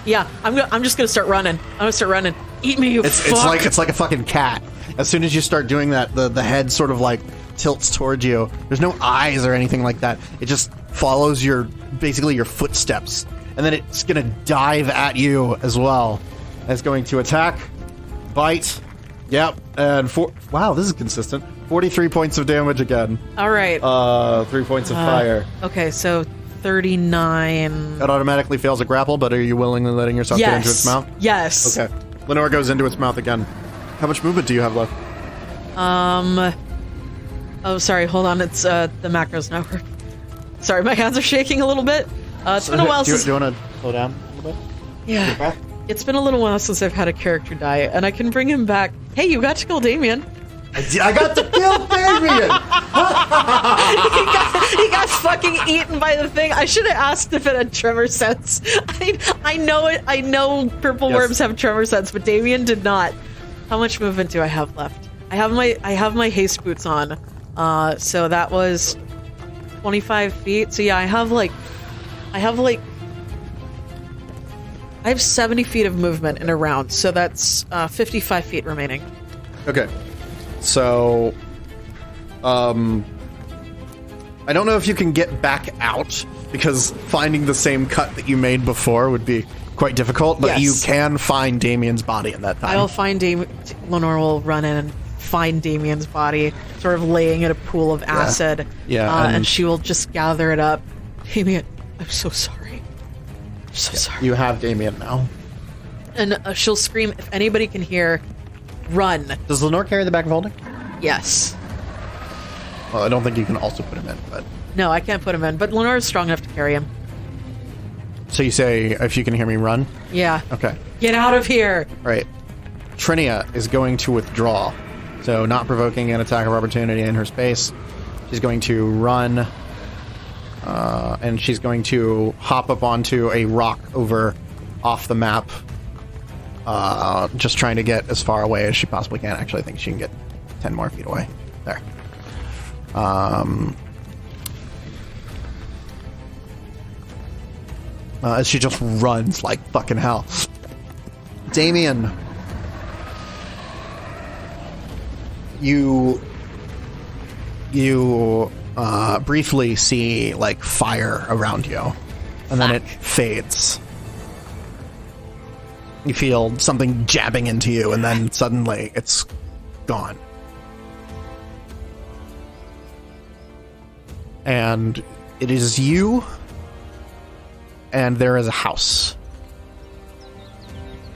Yeah, I'm just gonna start running. I'm gonna start running. Eat me, you fuck. It's like a fucking cat. As soon as you start doing that, the head sort of like tilts towards you. There's no eyes or anything like that. It just follows basically your footsteps. And then it's gonna dive at you as well. It's going to attack, bite, yep, and wow, this is consistent. 43 points of damage again. All right. 3 points of fire. Okay, so 39. It automatically fails a grapple, but are you willingly letting yourself get into its mouth? Yes. Okay. Lenore goes into its mouth again. How much movement do you have left? Oh, sorry. Hold on. It's the macros now. Sorry, my hands are shaking a little bit. It's been a while since. Do you want to slow down a little bit? Yeah. It's been a little while since I've had a character die, and I can bring him back. Hey, you got to kill Damien. I got to kill Damien! he got fucking eaten by the thing. I should have asked if it had tremor sense. I know it. I know purple worms have tremor sense, but Damien did not. How much movement do I have left? I have my haste boots on. So that was 25 feet. So yeah, I have 70 feet of movement in a round. So that's 55 feet remaining. Okay. So, I don't know if you can get back out, because finding the same cut that you made before would be quite difficult, but you can find Damien's body in that time. I will find Lenore will run in and find Damien's body, sort of laying in a pool of acid. Yeah. And she will just gather it up. Damien, I'm so sorry. I'm so sorry. You have Damien now. And she'll scream, if anybody can hear, run. Does Lenore carry the bag of holding? Yes. Well, I don't think you can also put him in, but... No, I can't put him in, but Lenore is strong enough to carry him. So you say, if you can hear me, run? Yeah. Okay. Get out of here! Right. Trinia is going to withdraw. So not provoking an attack of opportunity in her space. She's going to run, and she's going to hop up onto a rock over off the map, just trying to get as far away as she possibly can. Actually, I think she can get 10 more feet away. There. As she just runs like fucking hell. Damien, you briefly see like fire around you, and then it fades. You feel something jabbing into you, and then suddenly it's gone. And it is you, and there is a house.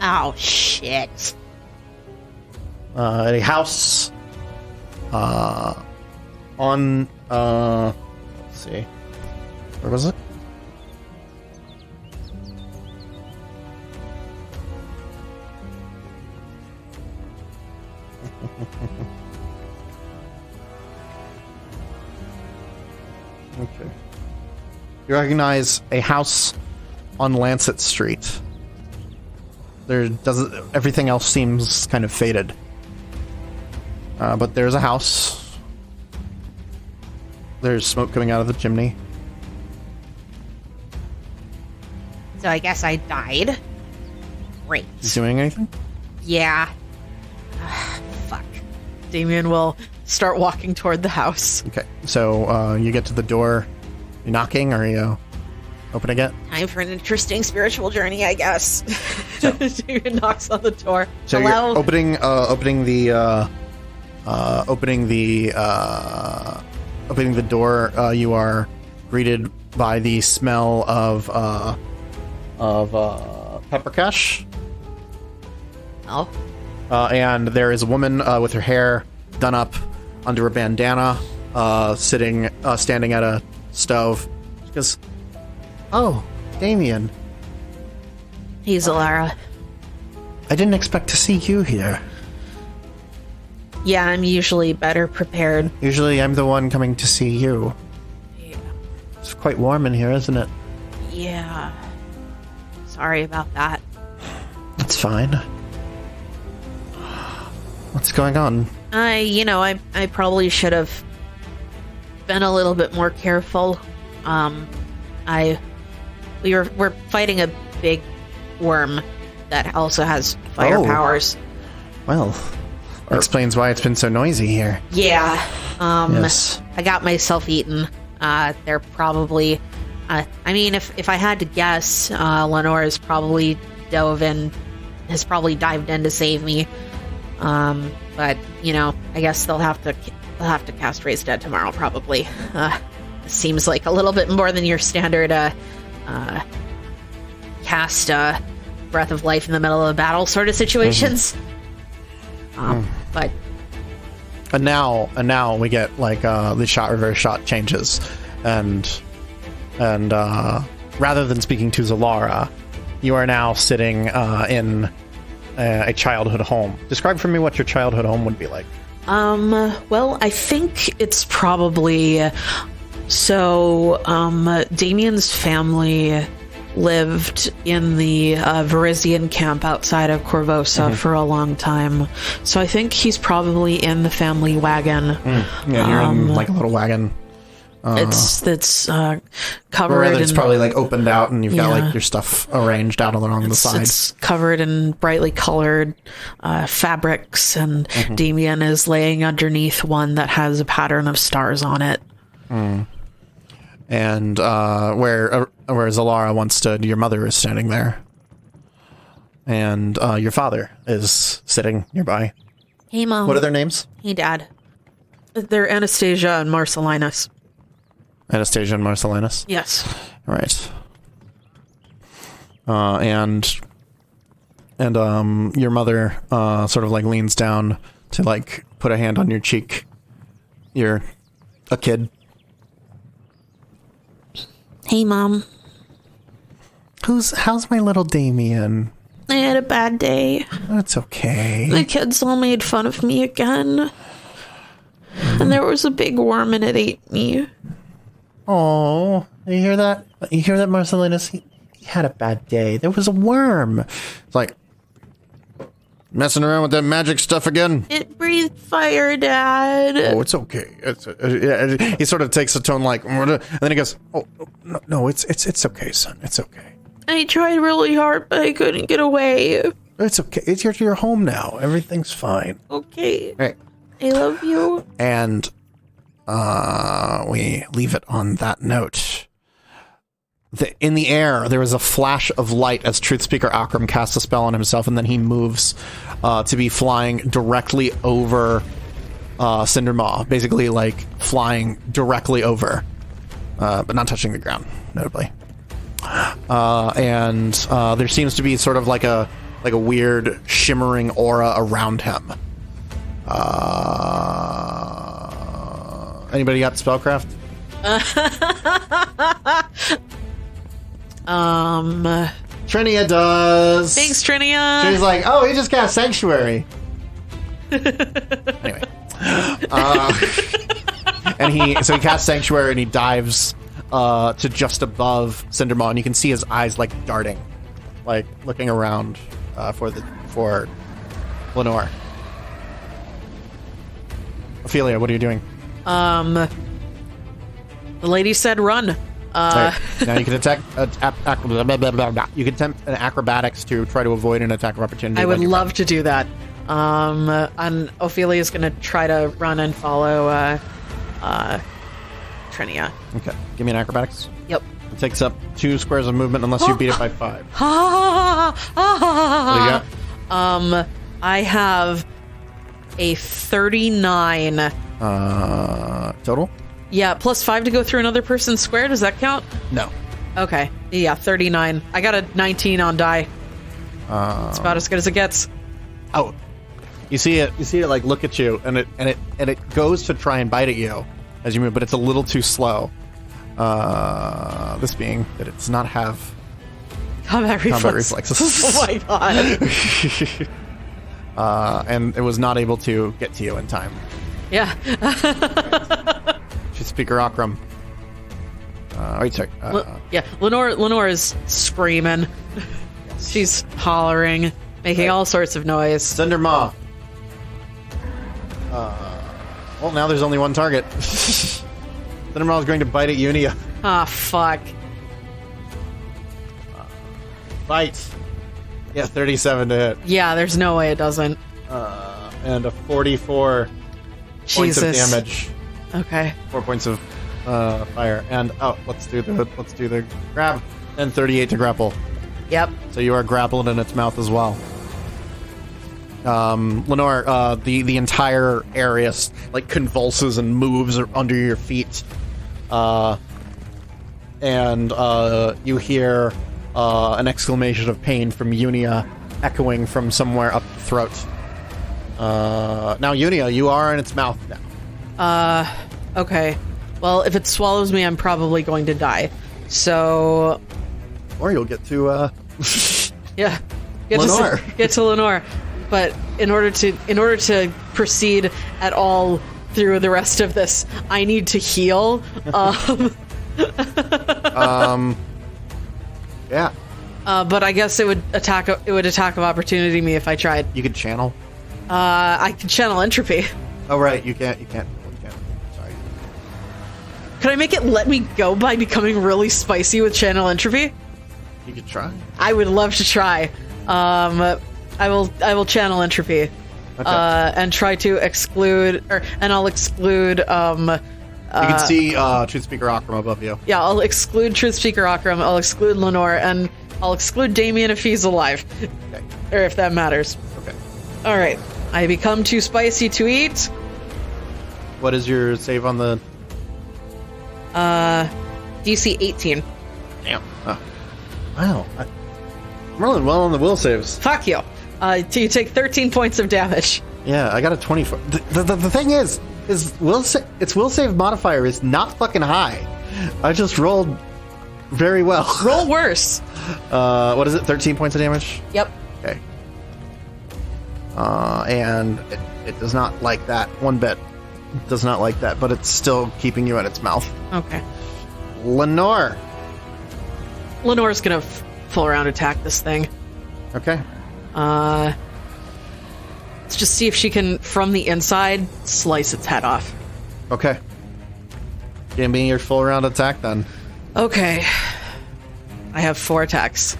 Oh, shit. A house on, let's see. Where was it? Okay. You recognize a house on Lancet Street. Everything else seems kind of faded. But there's a house. There's smoke coming out of the chimney. So I guess I died. Great. You doing anything? Yeah. Fuck. Damien will start walking toward the house. Okay, so you get to the door. You knocking, or you opening it? Time for an interesting spiritual journey, I guess. Damien knocks on the door. So Hello? you're opening the door. You are greeted by the smell of peppercash. Oh. and there is a woman with her hair done up under a bandana, standing at a stove. She goes, "Oh, Damien. Hey, Zalara. I didn't expect to see you here. Yeah, I'm usually better prepared. Usually I'm the one coming to see you. Yeah. It's quite warm in here, isn't it?" Yeah. Sorry about that. It's fine. What's going on? I probably should have been a little bit more careful. We're fighting a big worm that also has fire powers. Well, explains why it's been so noisy here. Yeah. Yes. I got myself eaten. They're probably... if I had to guess, Lenore has probably dived in to save me. But, I guess they'll have to cast Raise Dead tomorrow, probably. Seems like a little bit more than your standard, cast, Breath of Life in the middle of a battle sort of situations. But... And now we get, the shot reverse shot changes. And rather than speaking to Zalara, you are now sitting in a childhood home. Describe for me what your childhood home would be like. Well, I think it's probably... Damien's family lived in the Verizian camp outside of Corvosa for a long time. So I think he's probably in the family wagon. Yeah, you're in, a little wagon. It's covered. Or rather, it's probably opened out, and you've got your stuff arranged out along the sides. It's covered in brightly colored fabrics, and Damien is laying underneath one that has a pattern of stars on it. And where Zalara once stood, your mother is standing there, and your father is sitting nearby. Hey, Mom. What are their names? Hey, Dad. They're Anastasia and Marcellinus. Anastasia and Marcellinus? Yes. All right. And your mother sort of leans down to put a hand on your cheek. You're a kid. Hey, Mom. How's my little Damien? I had a bad day. That's okay. The kids all made fun of me again. And there was a big worm and it ate me. Oh, you hear that? You hear that, Marcellinus? He had a bad day. There was a worm. It's messing around with that magic stuff again? It breathed fire, Dad. Oh, it's okay. He sort of takes a tone and then he goes, "Oh, no, it's okay, son. It's okay. I tried really hard, but I couldn't get away. It's okay. It's your home now. Everything's fine." Okay. All right. I love you. And we leave it on that note. In the air, there is a flash of light as Truth Speaker Akram casts a spell on himself, and then he moves to be flying directly over Cindermaw, basically flying directly over, but not touching the ground, notably. And there seems to be sort of like a weird shimmering aura around him. Anybody got spellcraft? Trinia does. Thanks, Trinia. She's like, "Oh, he just cast Sanctuary." Anyway, and he casts Sanctuary and he dives to just above Cindermaw, and you can see his eyes darting, looking around for Lenore. Ophelia, what are you doing? The lady said run. Right. Now you can attack. You can attempt an acrobatics to try to avoid an attack of opportunity. I would love to do that. And Ophelia's going to try to run and follow Trinia. Okay, give me an acrobatics. Yep. It takes up 2 squares of movement unless you beat it by 5. What do you got? I have a 39. Total? Yeah, plus 5 to go through another person's square. Does that count? No. Okay. Yeah, 39. I got a 19 on die. It's about as good as it gets. Oh. You see it like look at you, and it goes to try and bite at you as you move, but it's a little too slow. This being that it does not have combat reflexes. Oh my god. And it was not able to get to you in time. Yeah. Should speak Akram. Wait, sorry. Yeah, Lenore is screaming. She's hollering, making all sorts of noise. Cindermaw. Well, now there's only one target. Cindermaw is going to bite at Unia. Ah, fuck. Bite. Yeah, 37 to hit. Yeah, there's no way it doesn't. And a 44 points of damage. Okay. 4 points of fire. And let's do the grab. And 38 to grapple. Yep. So you are grappled in its mouth as well. Lenore, the entire area like convulses and moves under your feet. And you hear an exclamation of pain from Unia echoing from somewhere up the throat. Now, Unia, you are in its mouth now. Okay. Well, if it swallows me, I'm probably going to die. So... Or you'll get to, yeah. Lenore. Get to Lenore. But in order to proceed at all through the rest of this, I need to heal. Yeah. But I guess it would attack of opportunity me if I tried. You could channel. I could channel entropy. Oh right, you can't. Sorry. Could I make it let me go by becoming really spicy with channel entropy? You could try. I would love to try. I will channel entropy. Okay. And try to exclude, and I'll exclude. You can see Truth Speaker Akram above you. Yeah, I'll exclude Truth Speaker Akram. I'll exclude Lenore, and I'll exclude Damien if he's alive, Okay. or if that matters. Okay. All right, I become too spicy to eat. What is your save on the? DC 18. Damn. Oh. Wow. I'm rolling well on the will saves. Fuck you. You take 13 points of damage. Yeah, I got a 24. The thing is its will save modifier is not fucking high. I just rolled very well. Roll worse. What is it? 13 points of damage? Yep. Okay. And it does not like that one bit. It does not like that, but it's still keeping you at its mouth. Okay. Lenore. Lenore's gonna full round attack this thing. Okay. Let's just see if she can, from the inside, slice its head off. Okay. Give me your full round attack then. Okay. I have 4 attacks.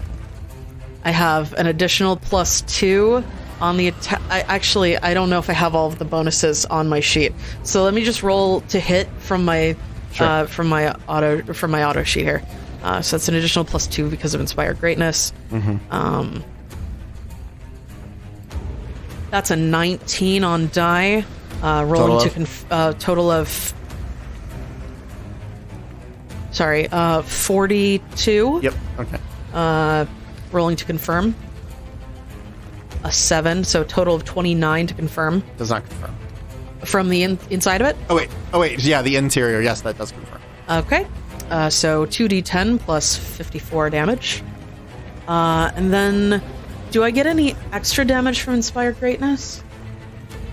I have an additional +2 on the attack. I don't know if I have all of the bonuses on my sheet. So let me just roll to hit from my from my auto sheet here. So that's an additional +2 because of Inspired Greatness. Mm-hmm. That's a 19 on die. Rolling total of 42. Yep. Okay. Rolling to confirm. A 7, so total of 29 to confirm. Does not confirm. From the inside of it? Oh wait. Yeah, the interior. Yes, that does confirm. Okay. So 2d10 plus 54 damage. And then, do I get any extra damage from Inspired Greatness?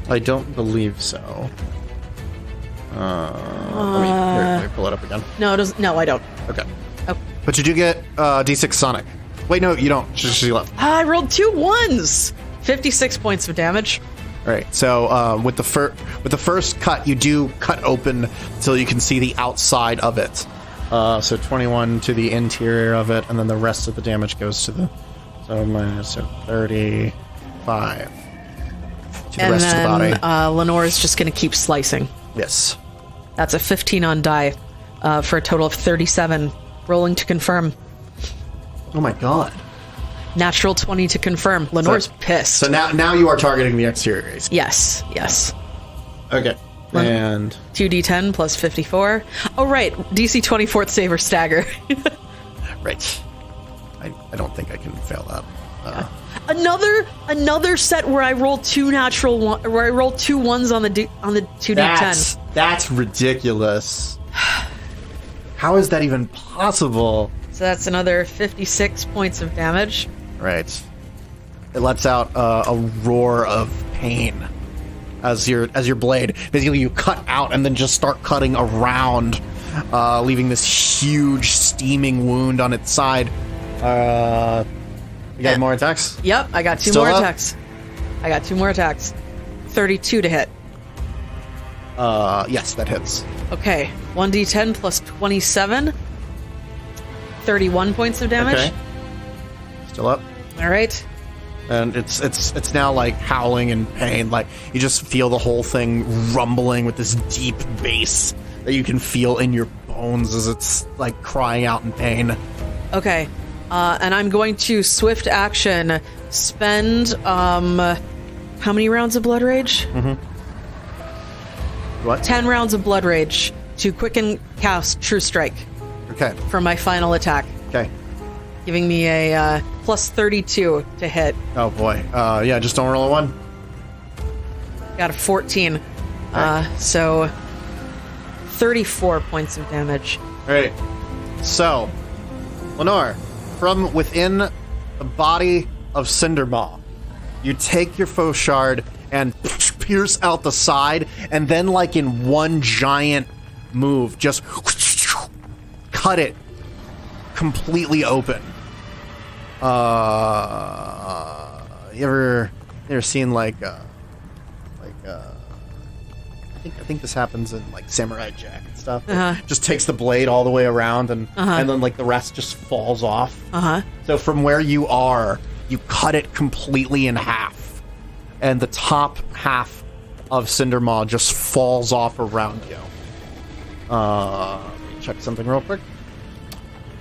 I don't believe so. Let me pull it up again. No, it doesn't. No, I don't. Okay. Oh. But you do get D6 Sonic. Wait, no, you don't. She left. I rolled 2 1s. 56 points of damage. All right. So with the first cut, you do cut open until you can see the outside of it. So 21 to the interior of it, and then the rest of the damage goes to the 35 to the rest of the body. Lenore is just going to keep slicing. Yes. That's a 15 on die for a total of 37. Rolling to confirm. Oh my god. Natural 20 to confirm. Lenore's pissed. So now you are targeting the exterior. Yes. Okay. And 2d10 plus 54. Oh, right. DC 24th save or stagger. right. I don't think I can fail that. Another set where I roll two where I roll 2 ones on the 2d10. That's ridiculous. How is that even possible? So that's another 56 points of damage. Right. It lets out a roar of pain as your blade. Basically, you cut out and then just start cutting around, leaving this huge steaming wound on its side. You got more attacks? Yep, I got 2 more attacks. 32 to hit. Yes, that hits. Okay, 1d10 plus 27. 31 points of damage. Okay. Still up. All right. And it's now like howling in pain. Like you just feel the whole thing rumbling with this deep bass that you can feel in your bones as it's like crying out in pain. Okay. And I'm going to swift action spend how many rounds of Blood Rage? Mm-hmm. What? 10 rounds of Blood Rage to quicken cast True Strike. Okay. For my final attack. Okay. Giving me a plus 32 to hit. Oh boy. Yeah, just don't roll a 1. Got a 14. So 34 points of damage. Alright. So, Lenore, from within the body of Cindermaw, you take your faux shard and pierce out the side, and then like in one giant move, just cut it completely open. You ever seen like I think this happens in like Samurai Jack and stuff. Just takes the blade all the way around and then like the rest just falls off. So from where you are, you cut it completely in half, and the top half of Cindermaw just falls off around you. Check something real quick.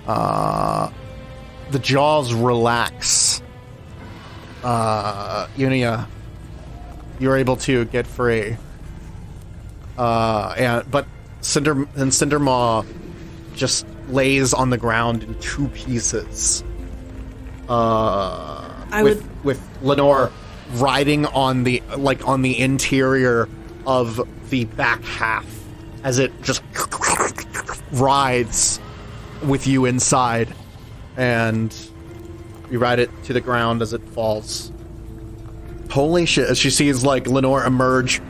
The jaws relax. Unia, you're able to get free. But Cindermaw just lays on the ground in 2 pieces. With Lenore riding on the interior of the back half as it just rides with you inside, and you ride it to the ground as it falls. Holy shit, as she sees like Lenore emerge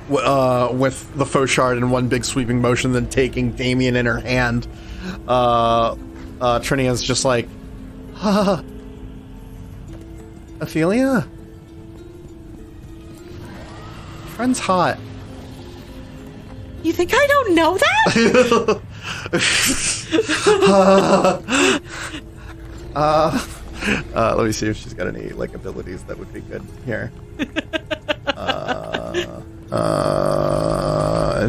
with the faux shard in one big sweeping motion, then taking Damien in her hand. Trinia's just like, Ophelia? Friend's hot. You think I don't know that? Let me see if she's got any like abilities that would be good here.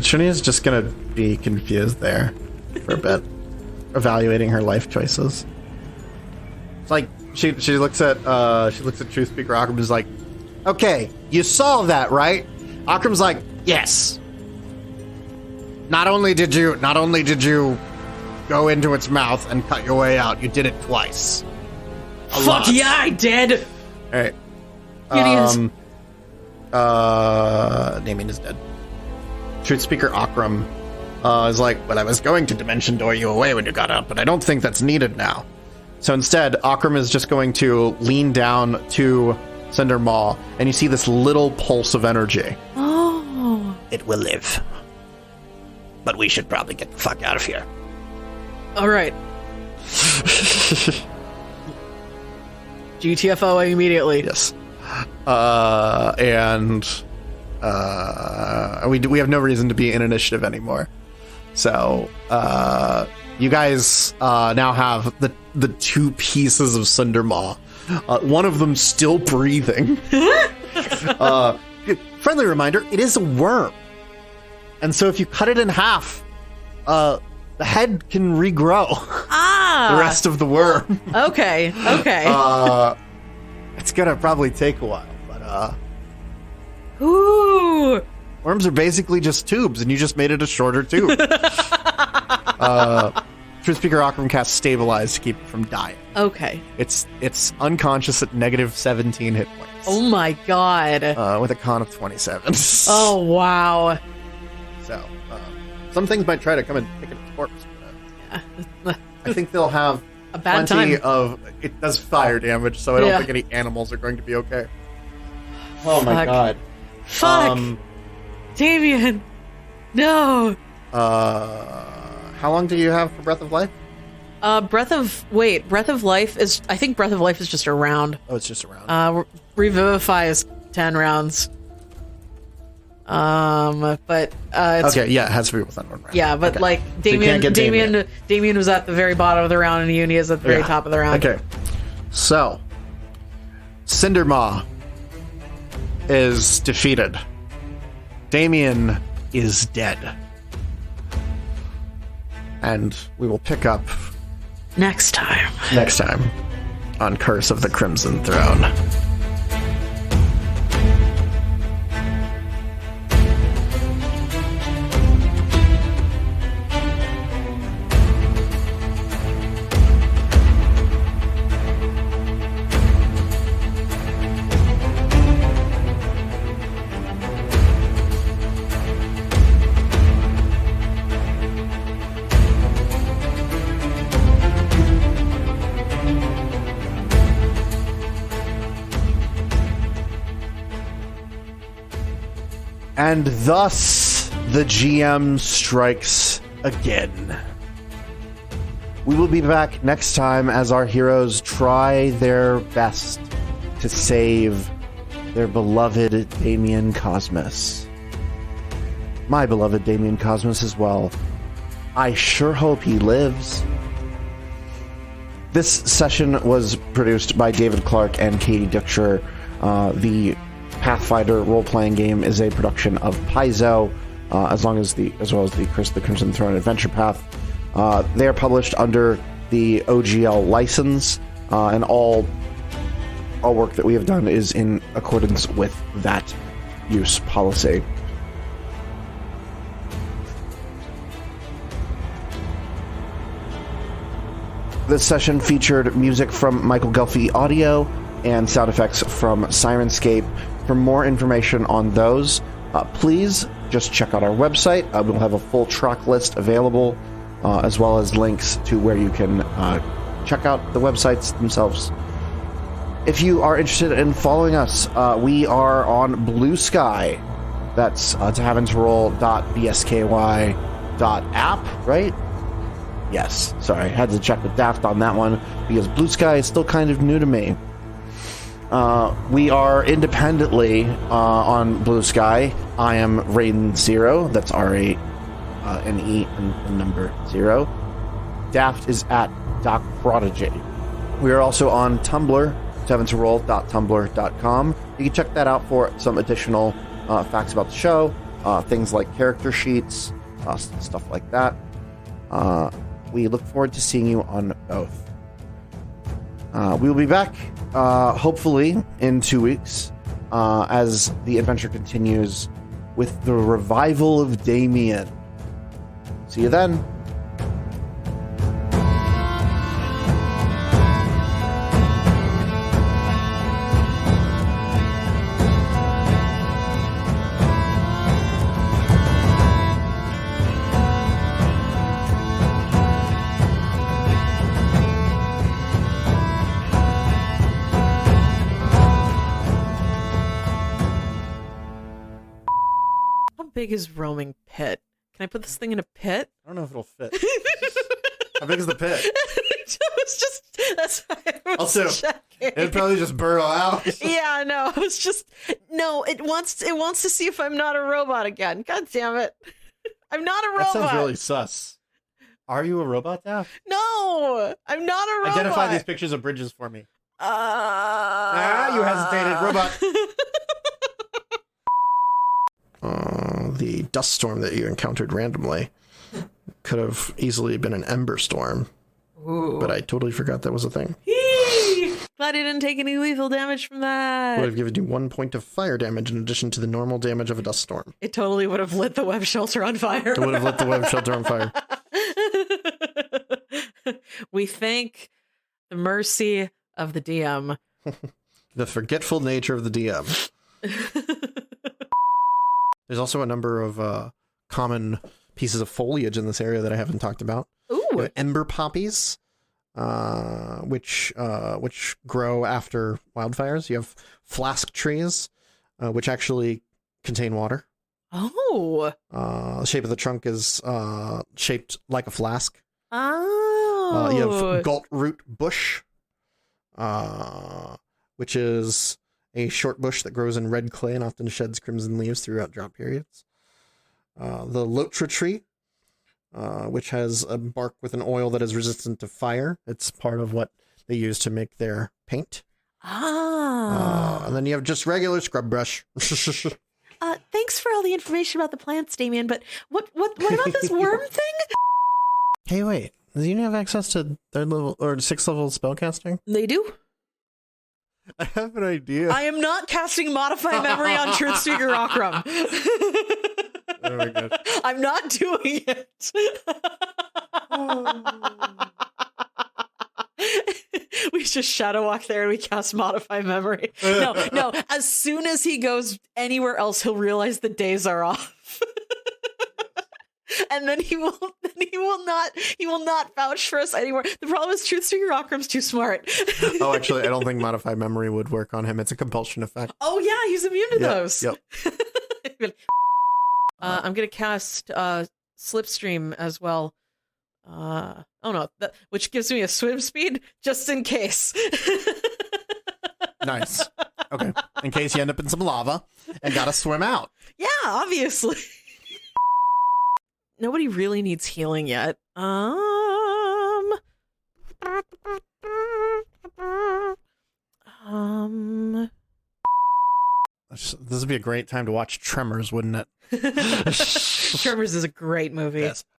Trinia's just gonna be confused there for a bit, evaluating her life choices. It's like she looks at Truth Speaker Akram and is like, okay, you saw that, right? Akram's like, yes. Not only did you go into its mouth and cut your way out, you did it twice. Fuck yeah, I did. All right. Damien is dead. Truth Speaker Akram is like, well, I was going to dimension door you away when you got up, but I don't think that's needed now. So instead, Akram is just going to lean down to Cindermaw, and you see this little pulse of energy. Oh. It will live. But we should probably get the fuck out of here. All right. GTFO immediately. Yes. We have no reason to be in initiative anymore. So, you guys now have the 2 pieces of Cindermaw. One of them still breathing. Friendly reminder, it is a worm. And so if you cut it in half, the head can regrow. The rest of the worm. Okay. It's gonna probably take a while, but Ooh. worms are basically just tubes, and you just made it a shorter tube. Truth Speaker Akram casts Stabilize to keep it from dying. Okay. It's unconscious at negative 17 hit points. Oh my god. With a con of 27. Oh wow. So, some things might try to come and pick at its corpse. But, I think they'll have a bad plenty time. of... It does fire damage, so I don't think any animals are going to be okay. Oh my god. Fuck. Damien. No. How long do you have for Breath of Life? Breath of Life is... I think Breath of Life is just a round. Oh, it's just a round. Revivify is 10 rounds. But it's, okay, yeah, it has to be within 1 round. yeah, but okay. like So you can't get Damien was at the very bottom of the round, and Uni is at the very top of the round. Okay, so Cindermaw is defeated. Damien is dead, and we will pick up Next time on Curse of the Crimson Throne. And thus, the GM strikes again. We will be back next time as our heroes try their best to save their beloved Damien Cosmos. My beloved Damien Cosmos as well. I sure hope he lives. This session was produced by David Clark and Katie Dutcher. The Pathfinder role-playing game is a production of Paizo, as well as the Curse of the Crimson Throne Adventure Path. They are published under the OGL license, and all work that we have done is in accordance with that use policy. This session featured music from Michael Ghelfi Audio and sound effects from Syrinscape. For more information on those, please just check out our website. We'll have a full track list available, as well as links to where you can check out the websites themselves. If you are interested in following us, we are on BlueSky. That's tavernsroll.bsky.app, right? Yes, sorry, I had to check with Daft on that one, because BlueSky is still kind of new to me. We are independently on BlueSky. I am Raiden Zero. That's R-A-N-E and number 0. Daft is at Doc Prodigy. We are also on Tumblr, tavernsroll.tumblr.com. You can check that out for some additional facts about the show, things like character sheets, stuff like that. We look forward to seeing you on both. We will be back, hopefully, in 2 weeks, as the adventure continues with the revival of Damien. See you then. big is roaming pit? Can I put this thing in a pit? I don't know if it'll fit. How big is the pit? It's just, that's why I was Also, checking. it'd probably just burrow out. Yeah, no, it was just, no, it wants to see if I'm not a robot again. God damn it. I'm not a robot. That sounds really sus. Are you a robot, Daft? No, I'm not a robot. Identify these pictures of bridges for me. You hesitated, robot. The dust storm that you encountered randomly could have easily been an ember storm. Ooh. But I totally forgot that was a thing. Glad I didn't take any lethal damage from that. Would have given you 1 point of fire damage in addition to the normal damage of a dust storm. It totally would have lit the web shelter on fire. It would have lit the web shelter on fire. We thank the mercy of the DM. The forgetful nature of the DM. There's also a number of common pieces of foliage in this area that I haven't talked about. Ooh. Ember poppies, which grow after wildfires. You have flask trees, which actually contain water. Oh. The shape of the trunk is shaped like a flask. Oh. You have galt root bush, which is a short bush that grows in red clay and often sheds crimson leaves throughout drought periods. The lotra tree, which has a bark with an oil that is resistant to fire. It's part of what they use to make their paint. And then you have just regular scrub brush. Thanks for all the information about the plants, Damien, but what about this worm thing? Hey, wait. Do you have access to 3rd level or 6th level spellcasting? They do. I have an idea. I am not casting Modify Memory on Truthseeker Rockrum. Oh my gosh. I'm not doing it. We just shadow walk there and we cast Modify Memory. No. As soon as he goes anywhere else, he'll realize the days are off. And then he will not vouch for us anymore. The problem is Truthseeker Rockrum's too smart. Oh, actually, I don't think Modify Memory would work on him. It's a compulsion effect. Oh yeah, he's immune to those. Yep. I'm gonna cast Slipstream as well. Which gives me a swim speed just in case. Nice. Okay. In case you end up in some lava and gotta swim out. Yeah, obviously. Nobody really needs healing yet. This would be a great time to watch Tremors, wouldn't it? Tremors is a great movie. Yes.